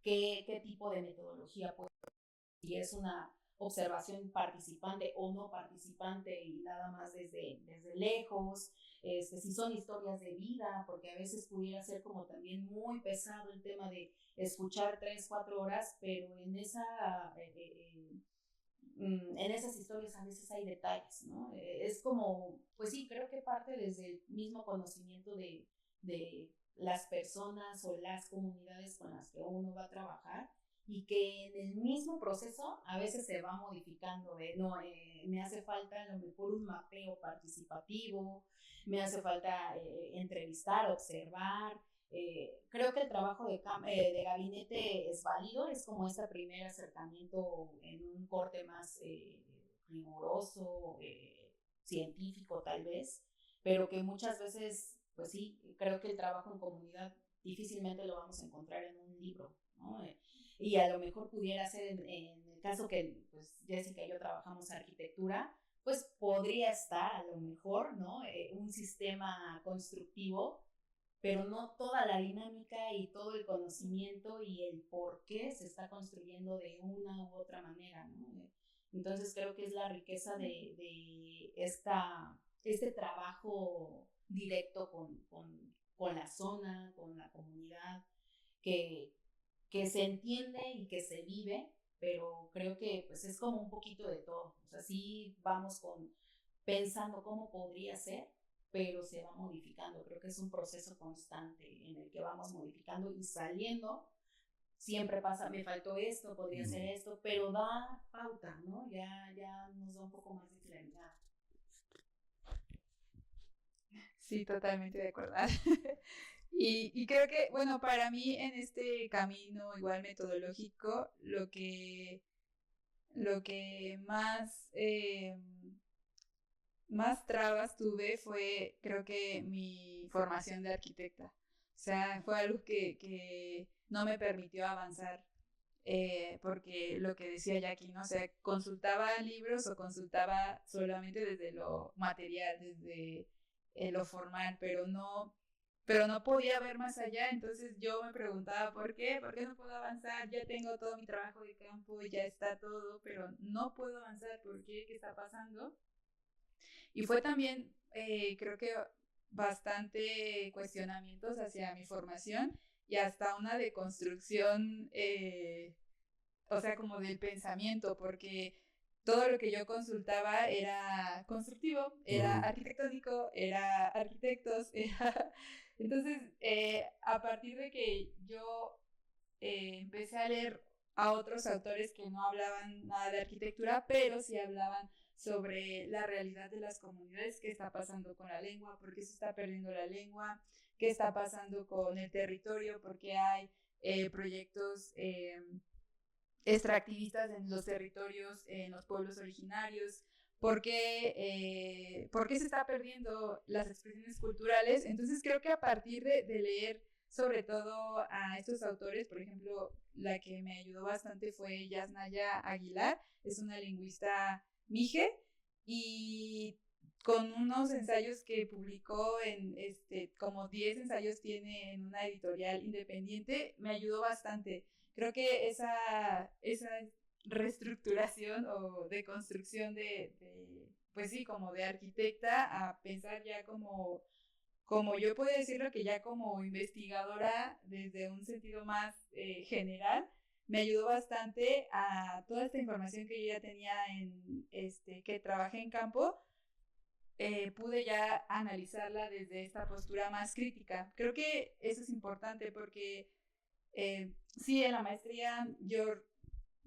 qué tipo de metodología puede ser, si es una observación participante o no participante y nada más desde lejos, si son historias de vida, porque a veces pudiera ser como también muy pesado el tema de escuchar 3, 4 horas, pero en esas historias a veces hay detalles, ¿no? Es como, pues sí, creo que parte desde el mismo conocimiento de las personas o las comunidades con las que uno va a trabajar y que en el mismo proceso a veces se va modificando de, no, me hace falta a lo mejor un mapeo participativo, me hace falta entrevistar, observar. Creo que el trabajo de gabinete es válido, es como este primer acercamiento en un corte más riguroso, científico tal vez, pero que muchas veces, pues sí, creo que el trabajo en comunidad difícilmente lo vamos a encontrar en un libro, ¿no? Y a lo mejor pudiera ser en el caso que pues Jessica y yo trabajamos arquitectura, pues podría estar a lo mejor, ¿no? Un sistema constructivo, pero no toda la dinámica y todo el conocimiento y el por qué se está construyendo de una u otra manera, ¿no? Entonces creo que es la riqueza de este trabajo directo con la zona, con la comunidad, que se entiende y que se vive, pero creo que pues es como un poquito de todo. O sea, sí vamos pensando cómo podría ser, pero se va modificando. Creo que es un proceso constante en el que vamos modificando y saliendo. Siempre pasa, me faltó esto, podría ser esto, pero da pauta, ¿no? Ya nos da un poco más de claridad. Sí, totalmente de acuerdo. Y creo que, bueno, para mí en este camino igual metodológico, lo que más trabas tuve fue, creo que mi formación de arquitecta. O sea, fue algo que no me permitió avanzar, porque lo que decía Jackie, ¿no? O sea, consultaba libros o consultaba solamente desde lo material, desde lo formal, pero no podía ver más allá. Entonces yo me preguntaba, ¿por qué no puedo avanzar? Ya tengo todo mi trabajo de campo, ya está todo, pero no puedo avanzar. ¿Por qué? ¿Qué está pasando? Y fue también, creo que bastante cuestionamientos hacia mi formación y hasta una deconstrucción, o sea, como del pensamiento, porque todo lo que yo consultaba era constructivo, era arquitectónico, era arquitectos, era... Entonces, a partir de que yo empecé a leer a otros autores que no hablaban nada de arquitectura, pero sí hablaban sobre la realidad de las comunidades, qué está pasando con la lengua, por qué se está perdiendo la lengua, qué está pasando con el territorio, por qué hay proyectos extractivistas en los territorios, en los pueblos originarios, por qué se está perdiendo las expresiones culturales. Entonces creo que a partir de leer sobre todo a estos autores, por ejemplo, la que me ayudó bastante fue Yasnaya Aguilar, es una lingüista mije, y con unos ensayos que publicó como 10 ensayos tiene en una editorial independiente, me ayudó bastante. Creo que esa reestructuración o deconstrucción pues sí, como de arquitecta a pensar ya como yo puedo decirlo, que ya como investigadora desde un sentido más general, me ayudó bastante a toda esta información que yo ya tenía que trabajé en campo, pude ya analizarla desde esta postura más crítica. Creo que eso es importante porque sí, en la maestría yo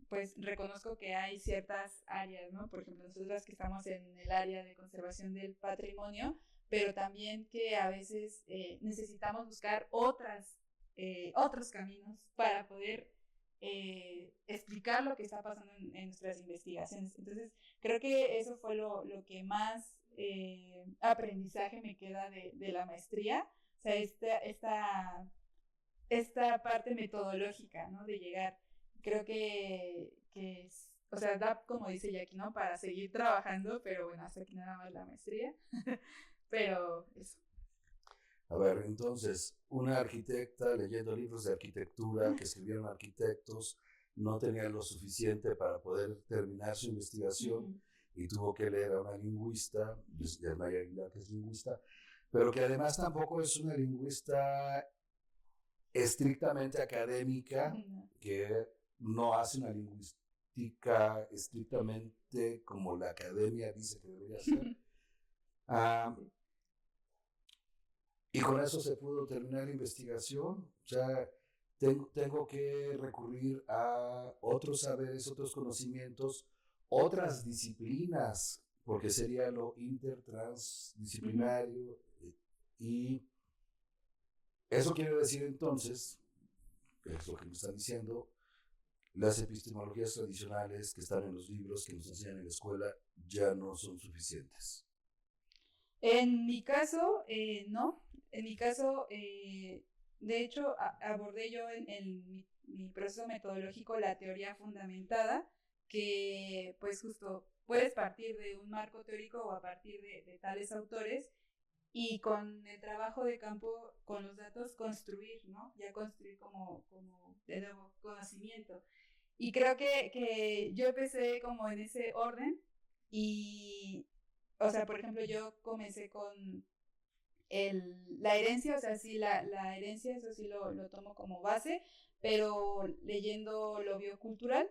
pues reconozco que hay ciertas áreas, ¿no? Por ejemplo, nosotras que estamos en el área de conservación del patrimonio, pero también que a veces necesitamos buscar otros caminos para poder explicar lo que está pasando en nuestras investigaciones. Entonces, creo que eso fue lo que más aprendizaje me queda de la maestría, o sea, esta parte metodológica, ¿no? De llegar, creo que es, o sea, da, como dice Jackie, ¿no? Para seguir trabajando, pero bueno, hasta aquí nada más la maestría. Pero eso. A ver, entonces, una arquitecta leyendo libros de arquitectura que escribieron arquitectos no tenía lo suficiente para poder terminar su investigación y tuvo que leer a una lingüista, Yasnaya Aguilar, que es lingüista, pero que además tampoco es una lingüista estrictamente académica, que no hace una lingüística estrictamente como la academia dice que debería ser. Y con eso se pudo terminar la investigación. O sea, tengo que recurrir a otros saberes, otros conocimientos, otras disciplinas, porque sería lo intertransdisciplinario. Y eso quiere decir entonces, es lo que me están diciendo, las epistemologías tradicionales que están en los libros que nos enseñan en la escuela ya no son suficientes. En mi caso, no. En mi caso, de hecho, abordé yo en mi proceso metodológico la teoría fundamentada, que pues justo puedes partir de un marco teórico o a partir de tales autores y con el trabajo de campo, con los datos, construir, ¿no? Ya construir como de nuevo conocimiento. Y creo que yo empecé como en ese orden y, o sea, por ejemplo, yo comencé con la herencia, o sea, sí, la herencia, eso sí lo tomo como base, pero leyendo lo biocultural.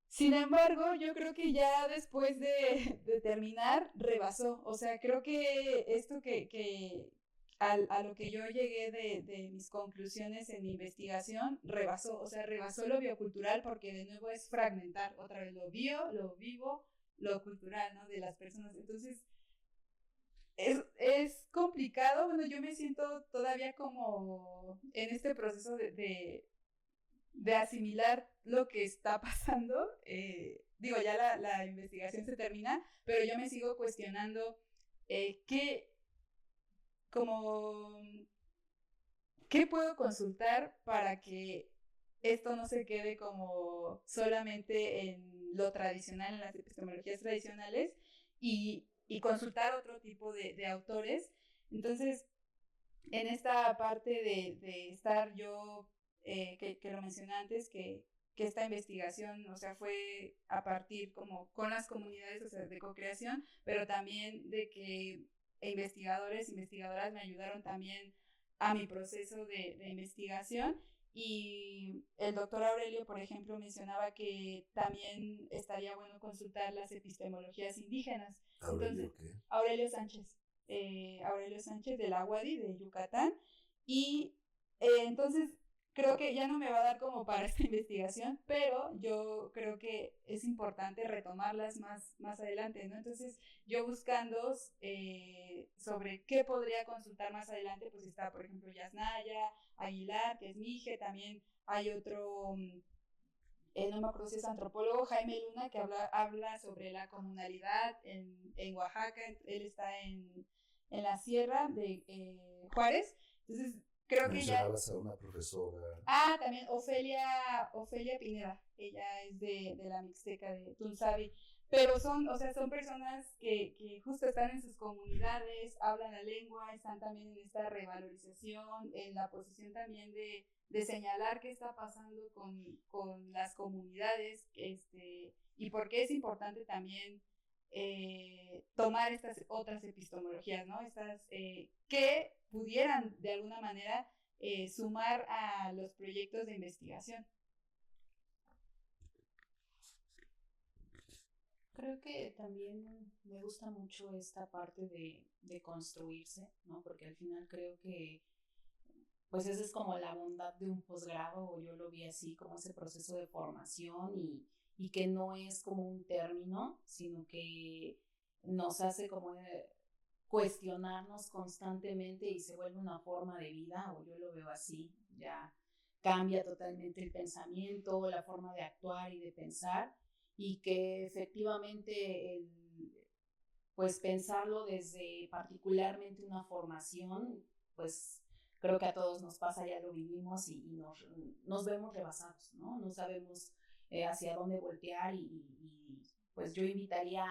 Sin embargo, yo creo que ya después de terminar, rebasó. O sea, creo que esto a lo que yo llegué de mis conclusiones en mi investigación, rebasó. O sea, rebasó lo biocultural porque de nuevo es fragmentar otra vez lo bio, lo vivo, lo cultural, ¿no? De las personas. Entonces, es complicado. Bueno, yo me siento todavía como en este proceso de asimilar lo que está pasando. Digo, ya la investigación se termina, pero yo me sigo cuestionando qué, como, qué puedo consultar para que esto no se quede como solamente en lo tradicional, en las epistemologías tradicionales, y consultar otro tipo de autores. Entonces, en esta parte de estar yo, que lo mencioné antes, que esta investigación, o sea, fue a partir como con las comunidades, o sea, de co-creación, pero también de que investigadores, investigadoras me ayudaron también a mi proceso de investigación. Y el doctor Aurelio, por ejemplo, mencionaba que también estaría bueno consultar las epistemologías indígenas. ¿Aurelio qué? Aurelio Sánchez de la UADY de Yucatán. Y entonces creo que ya no me va a dar como para esta investigación, pero yo creo que es importante retomarlas más adelante, ¿no? Entonces yo buscando sobre qué podría consultar más adelante, pues está, por ejemplo, Yasnaya Aguilar, que es Mije, también hay otro... no me acuerdo si es antropólogo, Jaime Luna, que habla sobre la comunalidad en Oaxaca. Él está en la sierra de Juárez. Entonces, creo que ya... Mencionabas a una profesora. Ah, también Ofelia Pineda. Ella es de la Mixteca de Tunsavi. Pero son, o sea, son personas que justo están en sus comunidades, hablan la lengua, están también en esta revalorización, en la posición también de señalar qué está pasando con las comunidades, y por qué es importante también tomar estas otras epistemologías, ¿no? Estas que pudieran de alguna manera sumar a los proyectos de investigación. Creo que también me gusta mucho esta parte de construirse, ¿no? Porque al final creo que pues esa es como la bondad de un posgrado, o yo lo vi así, como ese proceso de formación y que no es como un término, sino que nos hace como cuestionarnos constantemente y se vuelve una forma de vida, o yo lo veo así, ya cambia totalmente el pensamiento, la forma de actuar y de pensar, y que efectivamente pues pensarlo desde particularmente una formación, pues creo que a todos nos pasa, ya lo vivimos y nos vemos rebasados, ¿no? No sabemos hacia dónde voltear y pues yo invitaría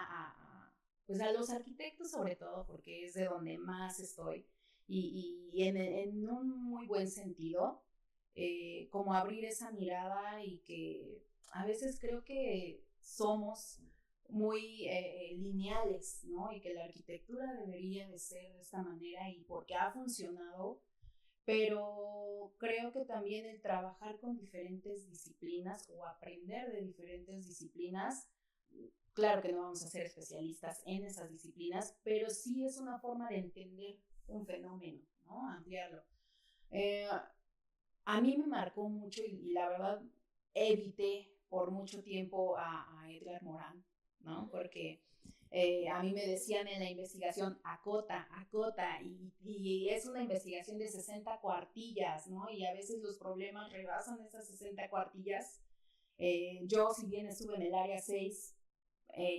pues a los arquitectos sobre todo, porque es de donde más estoy, y en un muy buen sentido, como abrir esa mirada, y que a veces creo que somos muy lineales, ¿no? Y que la arquitectura debería de ser de esta manera y porque ha funcionado, pero creo que también el trabajar con diferentes disciplinas o aprender de diferentes disciplinas, claro que no vamos a ser especialistas en esas disciplinas, pero sí es una forma de entender un fenómeno, ¿no? Ampliarlo. A mí me marcó mucho y la verdad evité por mucho tiempo a Edgar Morán, ¿no? Porque a mí me decían en la investigación, acota, y es una investigación de 60 cuartillas, ¿no? Y a veces los problemas rebasan esas 60 cuartillas. Yo, si bien estuve en el área 6,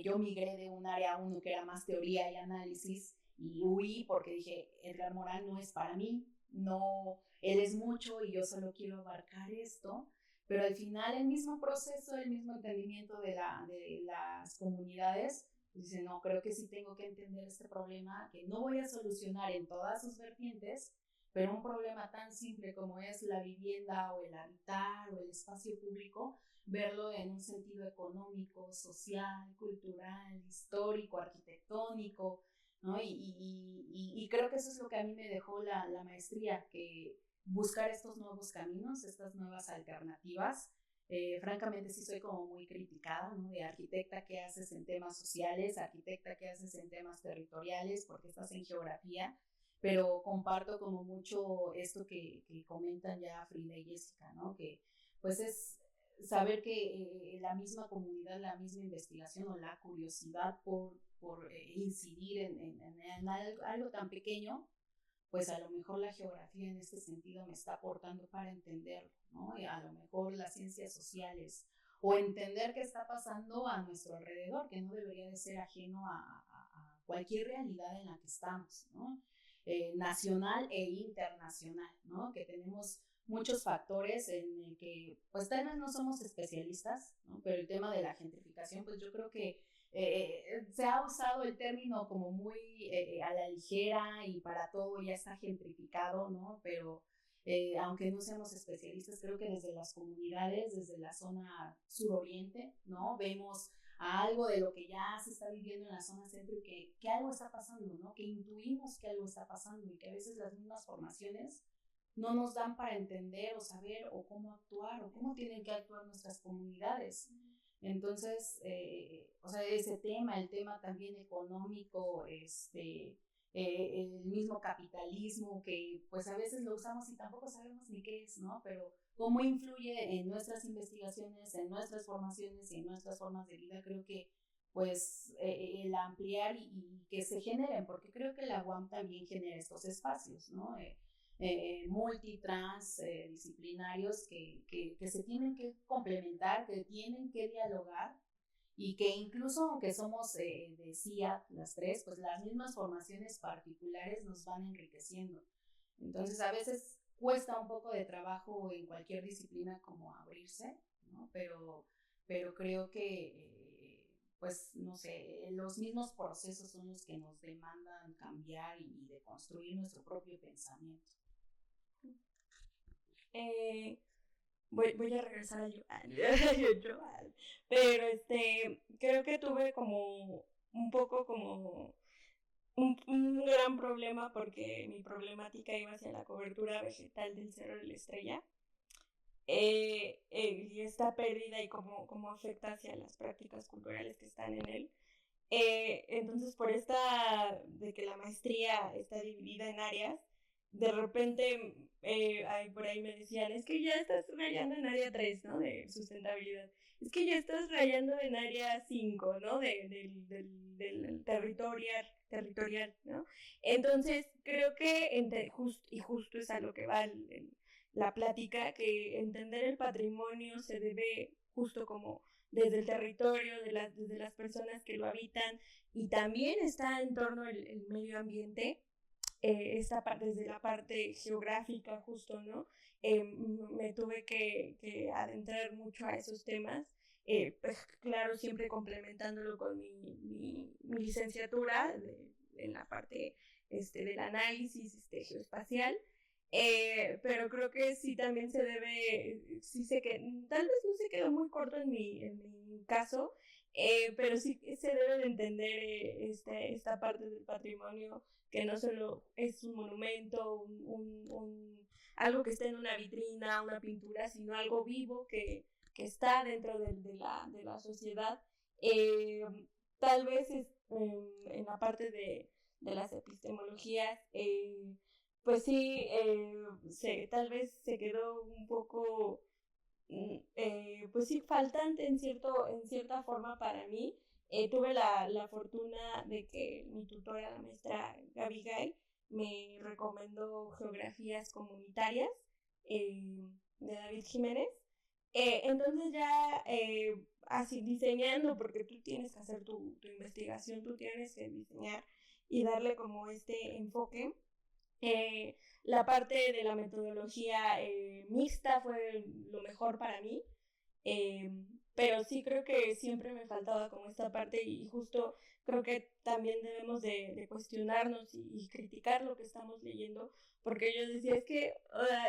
yo migré de un área 1 que era más teoría y análisis, y huí porque dije, Edgar Morán no es para mí, no, él es mucho y yo solo quiero abarcar esto. Pero al final el mismo proceso, el mismo entendimiento de las comunidades, dice, no, creo que sí tengo que entender este problema, que no voy a solucionar en todas sus vertientes, pero un problema tan simple como es la vivienda o el habitar o el espacio público, verlo en un sentido económico, social, cultural, histórico, arquitectónico, ¿no? Y creo que eso es lo que a mí me dejó la maestría, que buscar estos nuevos caminos, estas nuevas alternativas. Francamente sí soy como muy criticada, ¿no? De arquitecta, ¿qué haces en temas sociales? Arquitecta, ¿qué haces en temas territoriales? Porque estás en geografía, pero comparto como mucho esto que comentan ya Frida y Jessica, ¿no? Que pues es saber que la misma comunidad, la misma investigación o la curiosidad por incidir en algo tan pequeño, pues a lo mejor la geografía en este sentido me está aportando para entenderlo, ¿no? Y a lo mejor las ciencias sociales o entender qué está pasando a nuestro alrededor, que no debería de ser ajeno a cualquier realidad en la que estamos, ¿no? Nacional e internacional, ¿no? Que tenemos muchos factores en el que, pues tal vez no somos especialistas, ¿no? Pero el tema de la gentrificación, pues yo creo que se ha usado el término como muy a la ligera y para todo ya está gentrificado, ¿no? Pero aunque no seamos especialistas, creo que desde las comunidades, desde la zona suroriente, ¿no? Vemos algo de lo que ya se está viviendo en la zona centro y que algo está pasando, ¿no? Que intuimos que algo está pasando y que a veces las mismas formaciones no nos dan para entender o saber o cómo actuar o cómo tienen que actuar nuestras comunidades. Entonces, o sea, ese tema, el tema también económico, el mismo capitalismo que pues a veces lo usamos y tampoco sabemos ni qué es, ¿no? Pero cómo influye en nuestras investigaciones, en nuestras formaciones y en nuestras formas de vida, creo que pues el ampliar y que se generen, porque creo que la UAM también genera estos espacios, ¿no? Multitrans, disciplinarios que se tienen que complementar, que tienen que dialogar y que incluso aunque somos de CIA las tres, pues las mismas formaciones particulares nos van enriqueciendo. Entonces a veces cuesta un poco de trabajo en cualquier disciplina como abrirse, ¿no? Pero creo que, pues no sé, los mismos procesos son los que nos demandan cambiar y de construir nuestro propio pensamiento. Voy a regresar a Joan. Pero creo que tuve como un poco como un gran problema porque mi problemática iba hacia la cobertura vegetal del Cerro de la Estrella. Y esta pérdida y cómo afecta hacia las prácticas culturales que están en él. Entonces, por esta de que la maestría está dividida en áreas, de repente por ahí me decían, es que ya estás rayando en área 3, ¿no? De sustentabilidad. Es que ya estás rayando en área 5, ¿no? Del territorial, ¿no? Entonces, creo que justo es a lo que va la plática, que entender el patrimonio se debe justo como desde el territorio, desde las personas que lo habitan, y también está en torno el medio ambiente, desde la parte geográfica justo, ¿no? Me tuve que adentrar mucho a esos temas, pues claro, siempre complementándolo con mi licenciatura en la parte del análisis geoespacial. Pero creo que sí también se debe, tal vez no se quedó muy corto en mi caso, pero sí se debe de entender esta parte del patrimonio, que no solo es un monumento, algo que está en una vitrina, una pintura, sino algo vivo que está dentro de la sociedad. Tal vez en la parte de las epistemologías, pues sí, tal vez se quedó un poco, pues sí, faltante en cierta forma para mí. Tuve la fortuna de que mi tutora, la maestra Abigail, me recomendó geografías comunitarias de David Jiménez. Entonces ya así diseñando, porque tú tienes que hacer tu investigación, tú tienes que diseñar y darle como este enfoque. La parte de la metodología mixta fue lo mejor para mí. pero sí creo que siempre me faltaba como esta parte y justo creo que también debemos de cuestionarnos y criticar lo que estamos leyendo, porque yo decía, es que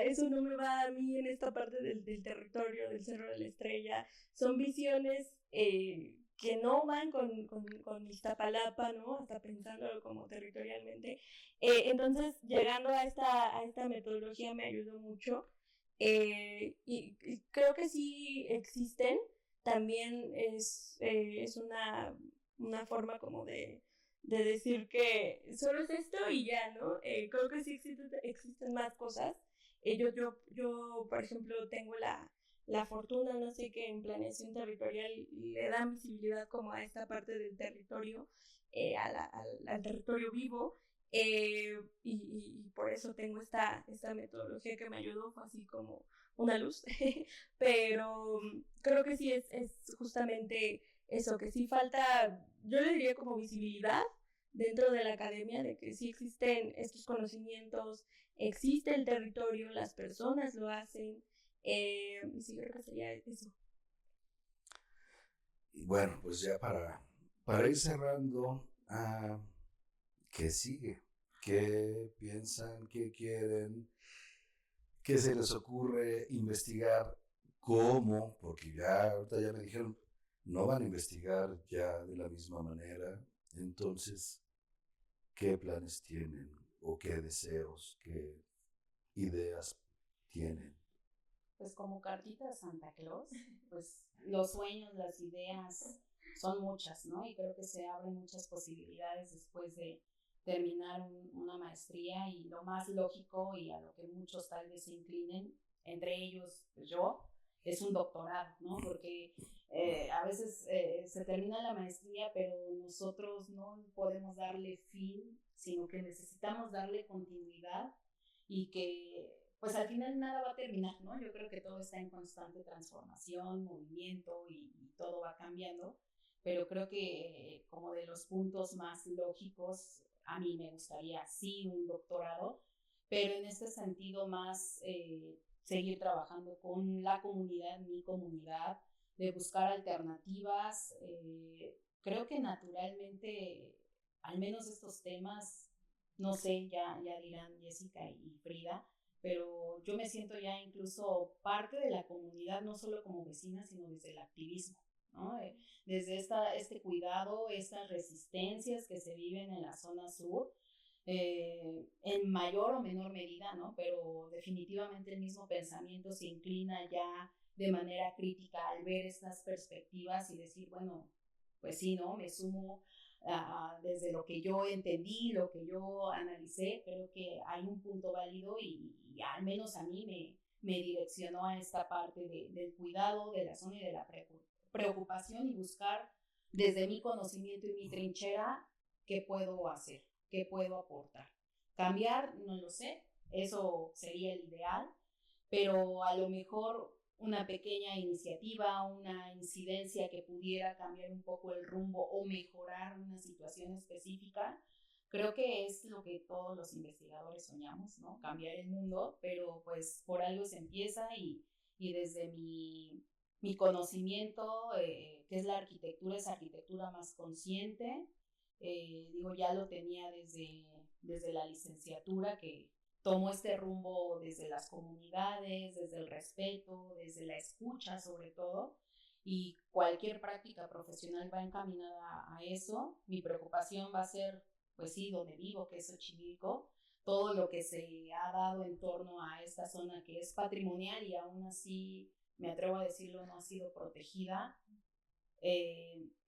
eso no me va a mí en esta parte del territorio, del Cerro de la Estrella, son visiones que no van con Iztapalapa, ¿no? Hasta pensándolo como territorialmente. Entonces, llegando a esta metodología me ayudó mucho. Y creo que sí existen. También es una forma como de decir que solo es esto y ya, ¿no? Creo que sí existen más cosas. Yo, por ejemplo, tengo la fortuna, no sé, que en planeación territorial le dan visibilidad como a esta parte del territorio, al territorio vivo, y por eso tengo esta metodología que me ayudó, fue así como una luz, pero creo que sí es justamente eso, que sí falta, yo le diría como visibilidad dentro de la academia, de que sí existen estos conocimientos, existe el territorio, las personas lo hacen, sí, creo que sería eso. Y bueno, pues ya para ir cerrando, ¿qué sigue? ¿Qué piensan? ¿Qué quieren? ¿Qué se les ocurre investigar? ¿Cómo? Porque ya ahorita ya me dijeron, no van a investigar ya de la misma manera. Entonces, ¿qué planes tienen? ¿O qué deseos? ¿Qué ideas tienen? Pues como cartita de Santa Claus, pues los sueños, las ideas son muchas, ¿no? Y creo que se abren muchas posibilidades después de terminar una maestría, y lo más lógico y a lo que muchos tal vez se inclinen, entre ellos pues yo, es un doctorado, ¿no? Porque a veces se termina la maestría, pero nosotros no podemos darle fin, sino que necesitamos darle continuidad, y que pues al final nada va a terminar, ¿no? Yo creo que todo está en constante transformación, movimiento, y todo va cambiando, pero creo que como de los puntos más lógicos, a mí me gustaría sí un doctorado, pero en este sentido más seguir trabajando con la comunidad, mi comunidad, de buscar alternativas. Creo que naturalmente, al menos estos temas, no sé, ya dirán Jessica y Frida, pero yo me siento ya incluso parte de la comunidad, no solo como vecina, sino desde el activismo, ¿no? Desde este cuidado, estas resistencias que se viven en la zona sur, en mayor o menor medida, ¿no? Pero definitivamente el mismo pensamiento se inclina ya de manera crítica al ver estas perspectivas y decir, bueno, pues sí, ¿no? Me sumo desde lo que yo entendí, lo que yo analicé, creo que hay un punto válido, y al menos a mí me direccionó a esta parte del cuidado de la zona y de la preocupación, y buscar desde mi conocimiento y mi trinchera qué puedo hacer, qué puedo aportar. Cambiar, no lo sé, eso sería el ideal, pero a lo mejor una pequeña iniciativa, una incidencia que pudiera cambiar un poco el rumbo o mejorar una situación específica, creo que es lo que todos los investigadores soñamos, ¿no? Cambiar el mundo, pero pues por algo se empieza, y desde mi conocimiento, que es la arquitectura, es arquitectura más consciente, digo, ya lo tenía desde la licenciatura, que tomo este rumbo desde las comunidades, desde el respeto, desde la escucha sobre todo, y cualquier práctica profesional va encaminada a eso. Mi preocupación va a ser, pues sí, donde vivo, que es Xochimilco, todo lo que se ha dado en torno a esta zona que es patrimonial y aún así, me atrevo a decirlo, no ha sido protegida,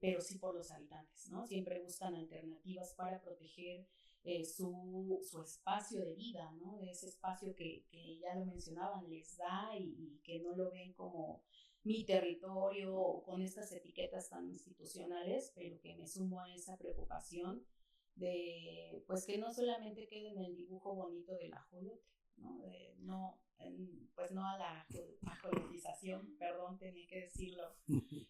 pero sí por los habitantes, ¿no? Siempre buscan alternativas para proteger su espacio de vida, ¿no? Ese espacio que ya lo mencionaban, les da, y que no lo ven como mi territorio o con estas etiquetas tan institucionales, pero que me sumo a esa preocupación de, pues, que no solamente quede en el dibujo bonito del ajolote, ¿no? Pues no a la ajolotización, perdón, tenía que decirlo,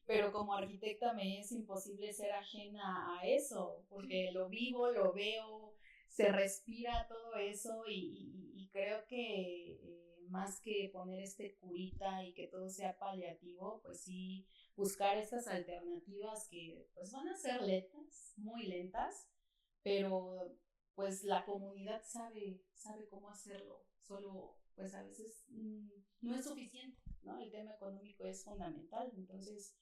pero como arquitecta me es imposible ser ajena a eso, porque lo vivo, lo veo, se respira todo eso, y creo que más que poner este curita y que todo sea paliativo, pues sí buscar estas alternativas que pues van a ser lentas, muy lentas, pero pues la comunidad sabe cómo hacerlo, solo pues a veces no es suficiente, ¿no? El tema económico es fundamental, entonces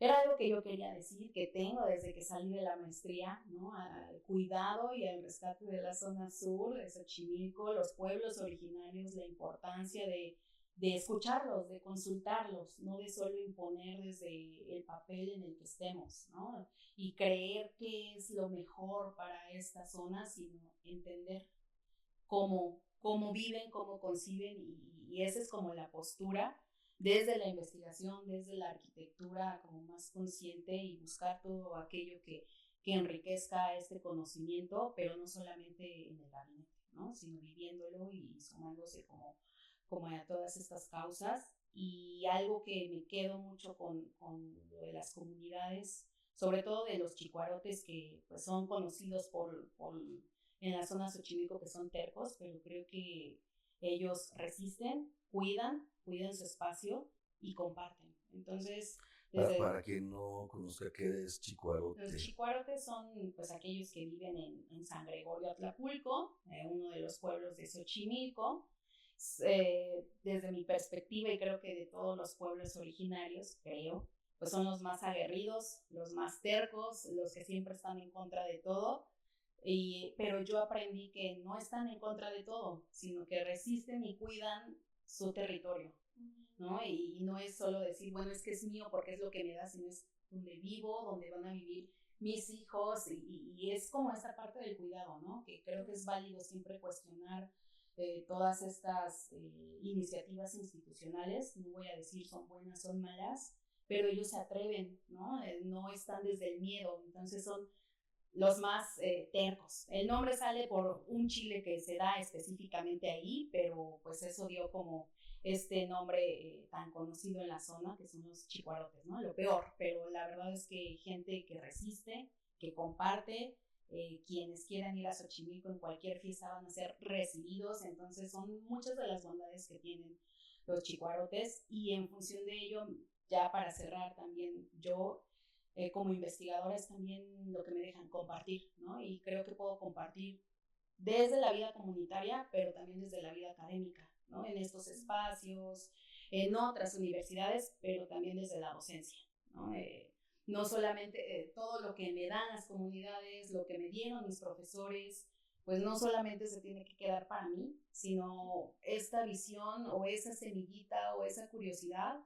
era algo que yo quería decir, que tengo desde que salí de la maestría, ¿no? Al cuidado y al rescate de la zona sur, de Xochimilco, los pueblos originarios, la importancia de escucharlos, de consultarlos, no de solo imponer desde el papel en el que estemos, ¿no? Y creer que es lo mejor para esta zona, sino entender cómo viven, cómo conciben, y esa es como la postura desde la investigación, desde la arquitectura como más consciente y buscar todo aquello que enriquezca este conocimiento, pero no solamente en el gabinete, ¿no? Sino viviéndolo y sumándose como a todas estas causas. Y algo que me quedo mucho con lo de las comunidades, sobre todo de los chicuarotes que pues, son conocidos en la zona Xochimilco, que son tercos, pero creo que ellos resisten, cuidan su espacio y comparten. Entonces, para quien no conozca qué es chicuarote. Los chicuarotes son pues aquellos que viven en San Gregorio Atlapulco, uno de los pueblos de Xochimilco. Desde mi perspectiva, y creo que de todos los pueblos originarios, pues son los más aguerridos, los más tercos, los que siempre están en contra de todo. Pero yo aprendí que no están en contra de todo, sino que resisten y cuidan su territorio, ¿no? Y no es solo decir, bueno, es que es mío porque es lo que me da, sino es donde vivo, donde van a vivir mis hijos, y es como esta parte del cuidado, ¿no? Que creo que es válido siempre cuestionar todas estas iniciativas institucionales. No voy a decir son buenas, son malas, pero ellos se atreven, ¿no? No están desde el miedo, entonces son los más tercos. El nombre sale por un chile que se da específicamente ahí, pero pues eso dio como este nombre tan conocido en la zona, que son los chicuarotes, ¿no? Lo peor, pero la verdad es que gente que resiste, que comparte, quienes quieran ir a Xochimilco en cualquier fiesta van a ser recibidos, entonces son muchas de las bondades que tienen los chicuarotes, y en función de ello, ya para cerrar también, yo como investigadora es también lo que me dejan compartir, ¿no? Y creo que puedo compartir desde la vida comunitaria, pero también desde la vida académica, ¿no? En estos espacios, en otras universidades, pero también desde la docencia, ¿no? No solamente todo lo que me dan las comunidades, lo que me dieron mis profesores, pues no solamente se tiene que quedar para mí, sino esta visión o esa semillita o esa curiosidad,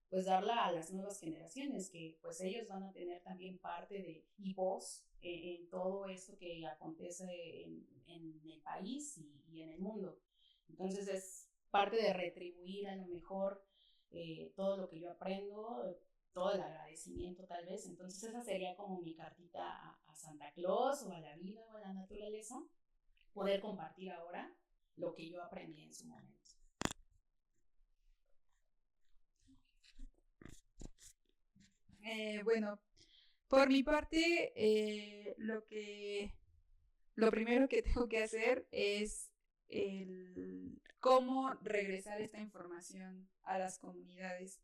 pues darla a las nuevas generaciones, que pues ellos van a tener también parte y voz en todo esto que acontece en el país y en el mundo. Entonces es parte de retribuir a lo mejor todo lo que yo aprendo, todo el agradecimiento tal vez. Entonces esa sería como mi cartita a Santa Claus o a la vida o a la naturaleza, poder compartir ahora lo que yo aprendí en su momento. Bueno, por mi parte, lo primero que tengo que hacer es cómo regresar esta información a las comunidades.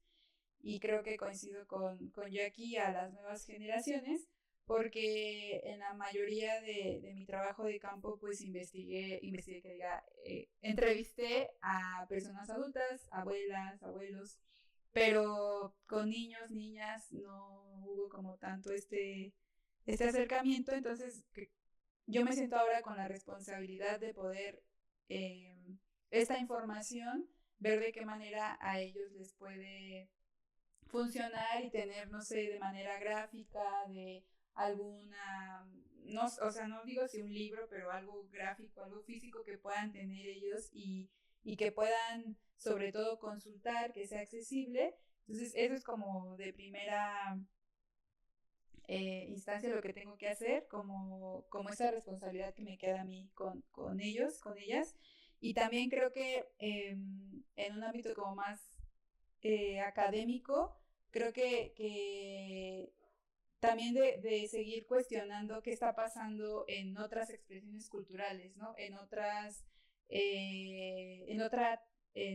Y creo que coincido con Jackie, a las nuevas generaciones, porque en la mayoría de mi trabajo de campo, pues entrevisté a personas adultas, abuelas, abuelos, pero con niños, niñas, no hubo como tanto este acercamiento. Entonces yo me siento ahora con la responsabilidad de poder esta información, ver de qué manera a ellos les puede funcionar y tener, no sé, de manera gráfica, de alguna, no, o sea, no digo si un libro, pero algo gráfico, algo físico que puedan tener ellos y que puedan sobre todo consultar, que sea accesible. Entonces eso es como de primera instancia lo que tengo que hacer, como esa responsabilidad que me queda a mí con ellos, con ellas. Y también creo que en un ámbito como más académico, creo que también de seguir cuestionando qué está pasando en otras expresiones culturales, ¿no? En otra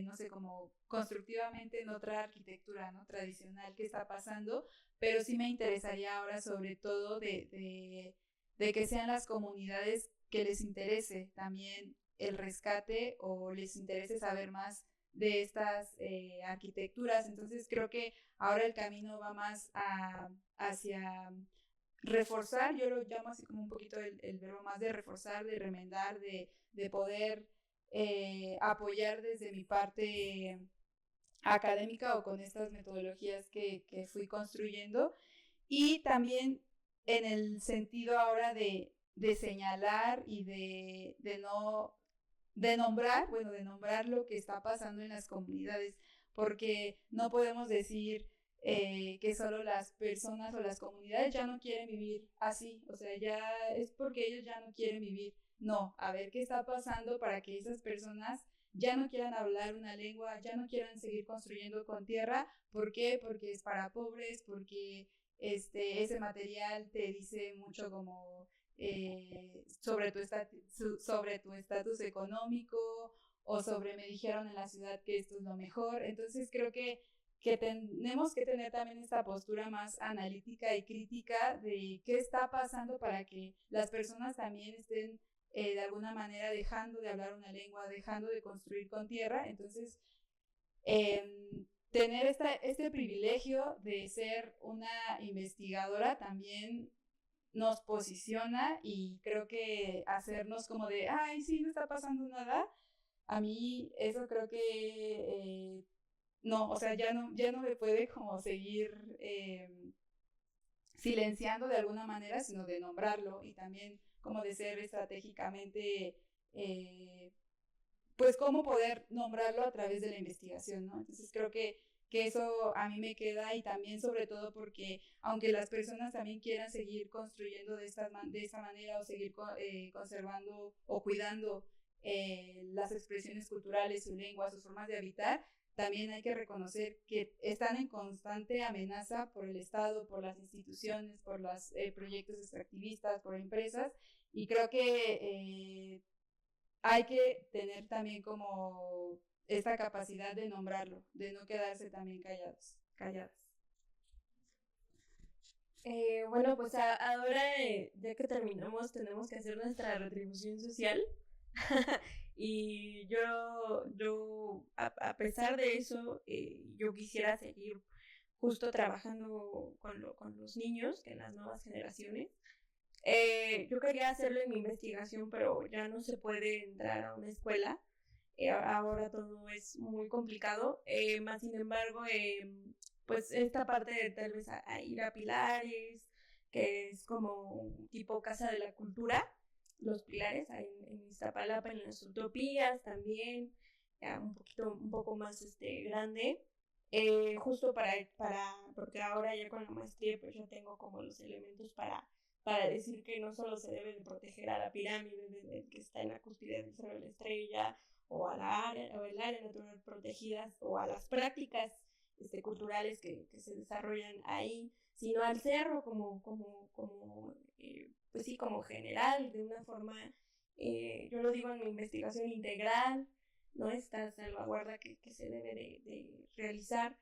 no sé, como constructivamente en otra arquitectura, ¿no? Tradicional que está pasando, pero sí me interesaría ahora sobre todo de que sean las comunidades que les interese también el rescate o les interese saber más de estas arquitecturas. Entonces creo que ahora el camino va más hacia reforzar, yo lo llamo así como un poquito el verbo más de reforzar, de remendar, de poder apoyar desde mi parte académica o con estas metodologías que fui construyendo, y también en el sentido ahora de señalar y de nombrar lo que está pasando en las comunidades, porque no podemos decir que solo las personas o las comunidades ya no quieren vivir así, o sea, ya es porque ellos ya no quieren vivir. No, a ver qué está pasando para que esas personas ya no quieran hablar una lengua, ya no quieran seguir construyendo con tierra. ¿Por qué? Porque es para pobres, porque ese material te dice mucho como sobre tu estatus económico, o sobre me dijeron en la ciudad que esto es lo mejor. Entonces creo que tenemos que tener también esta postura más analítica y crítica de qué está pasando para que las personas también estén de alguna manera dejando de hablar una lengua, dejando de construir con tierra. Entonces, tener este privilegio de ser una investigadora también nos posiciona, y creo que hacernos como de, ay, sí, no está pasando nada, a mí eso creo que no, o sea, ya no me puede como seguir silenciando de alguna manera, sino de nombrarlo, y también como de ser estratégicamente, pues cómo poder nombrarlo a través de la investigación, ¿no? Entonces creo que eso a mí me queda, y también sobre todo porque aunque las personas también quieran seguir construyendo de esta manera, o seguir conservando o cuidando las expresiones culturales, su lengua, sus formas de habitar, también hay que reconocer que están en constante amenaza por el Estado, por las instituciones, por los proyectos extractivistas, por empresas, y creo que hay que tener también como esta capacidad de nombrarlo, de no quedarse también calladas. Bueno, pues ahora, ya que terminamos, tenemos que hacer nuestra retribución social. Y yo a pesar de eso, yo quisiera seguir justo trabajando con los niños, en las nuevas generaciones. Yo quería hacerlo en mi investigación, pero ya no se puede entrar a una escuela. Ahora todo es muy complicado, más sin embargo, pues esta parte de tal vez a ir a Pilares, que es como tipo Casa de la Cultura, los Pilares, en Iztapalapa, en las Utopías también, ya un poco más grande, justo porque ahora ya con la maestría pues yo tengo como los elementos para decir que no solo se debe de proteger a la pirámide que está en la cúspide del Cerro de la Estrella, o el área natural protegidas, o a las prácticas culturales que se desarrollan ahí, sino al cerro pues sí, como general, de una forma, yo lo digo en mi investigación integral, ¿no? Esta salvaguarda que se debe de realizar.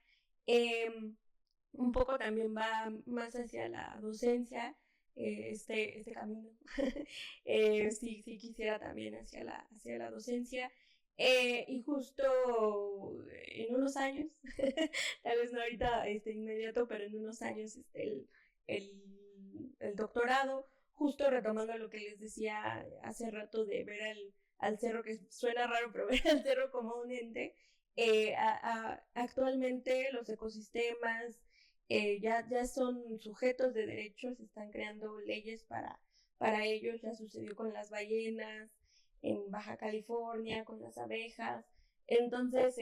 Un poco también va más hacia la docencia, este camino. Sí quisiera también hacia la docencia. Y justo en unos años, tal vez no ahorita inmediato, pero en unos años el doctorado, justo retomando lo que les decía hace rato de ver al cerro, que suena raro, pero ver al cerro como un ente. Actualmente los ecosistemas ya son sujetos de derechos, se están creando leyes para ellos. Ya sucedió con las ballenas en Baja California, con las abejas. Entonces,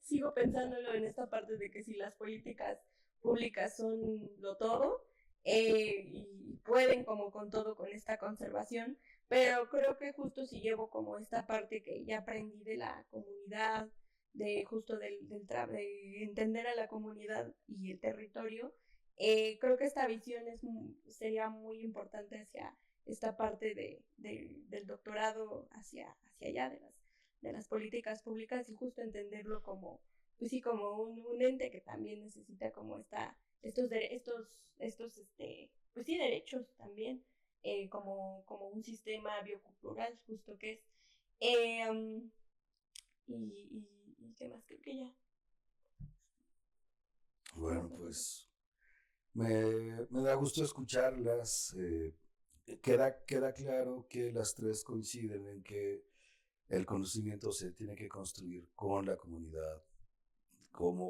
sigo pensándolo en esta parte de que si las políticas públicas son lo todo, y pueden como con todo con esta conservación, pero creo que justo si llevo como esta parte que ya aprendí de la comunidad, de justo de entender a la comunidad y el territorio, creo que esta visión sería muy importante hacia esta parte del doctorado, hacia allá, las políticas públicas y justo entenderlo como, pues sí, como un ente que también necesita como pues sí, derechos también, como un sistema biocultural, justo que es. Y qué más, creo que ya. Bueno, pues me da gusto escucharlas. Queda claro que las tres coinciden en que el conocimiento se tiene que construir con la comunidad como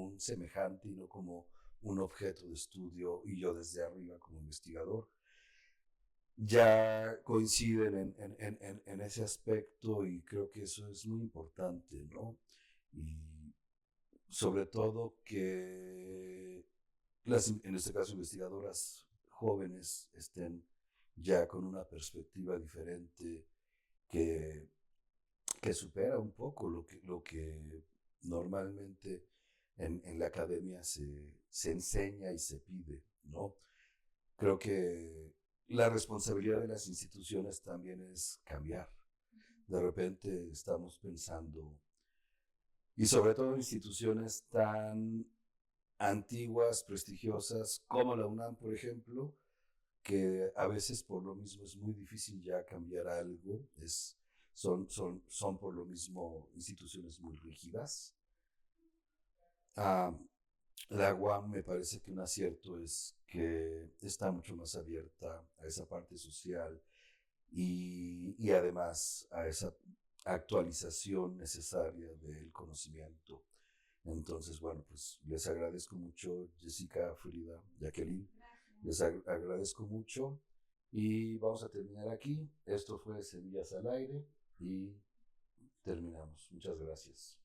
un semejante y no como un objeto de estudio y yo desde arriba como investigador. Ya coinciden en ese aspecto y creo que eso es muy importante, ¿no? Y sobre todo que en este caso investigadoras jóvenes estén ya con una perspectiva diferente que, que supera un poco lo que normalmente en la academia se enseña y se pide, ¿no? Creo que la responsabilidad de las instituciones también es cambiar. De repente estamos pensando, y sobre todo instituciones tan antiguas, prestigiosas, como la UNAM, por ejemplo, que a veces por lo mismo es muy difícil ya cambiar algo, son por lo mismo instituciones muy rígidas. Ah, la UAM me parece que un acierto es que está mucho más abierta a esa parte social y además a esa actualización necesaria del conocimiento. Entonces, bueno, pues les agradezco mucho, Jessica, Frida, Jacqueline. Les agradezco mucho y vamos a terminar aquí. Esto fue Semillas al Aire y terminamos. Muchas gracias.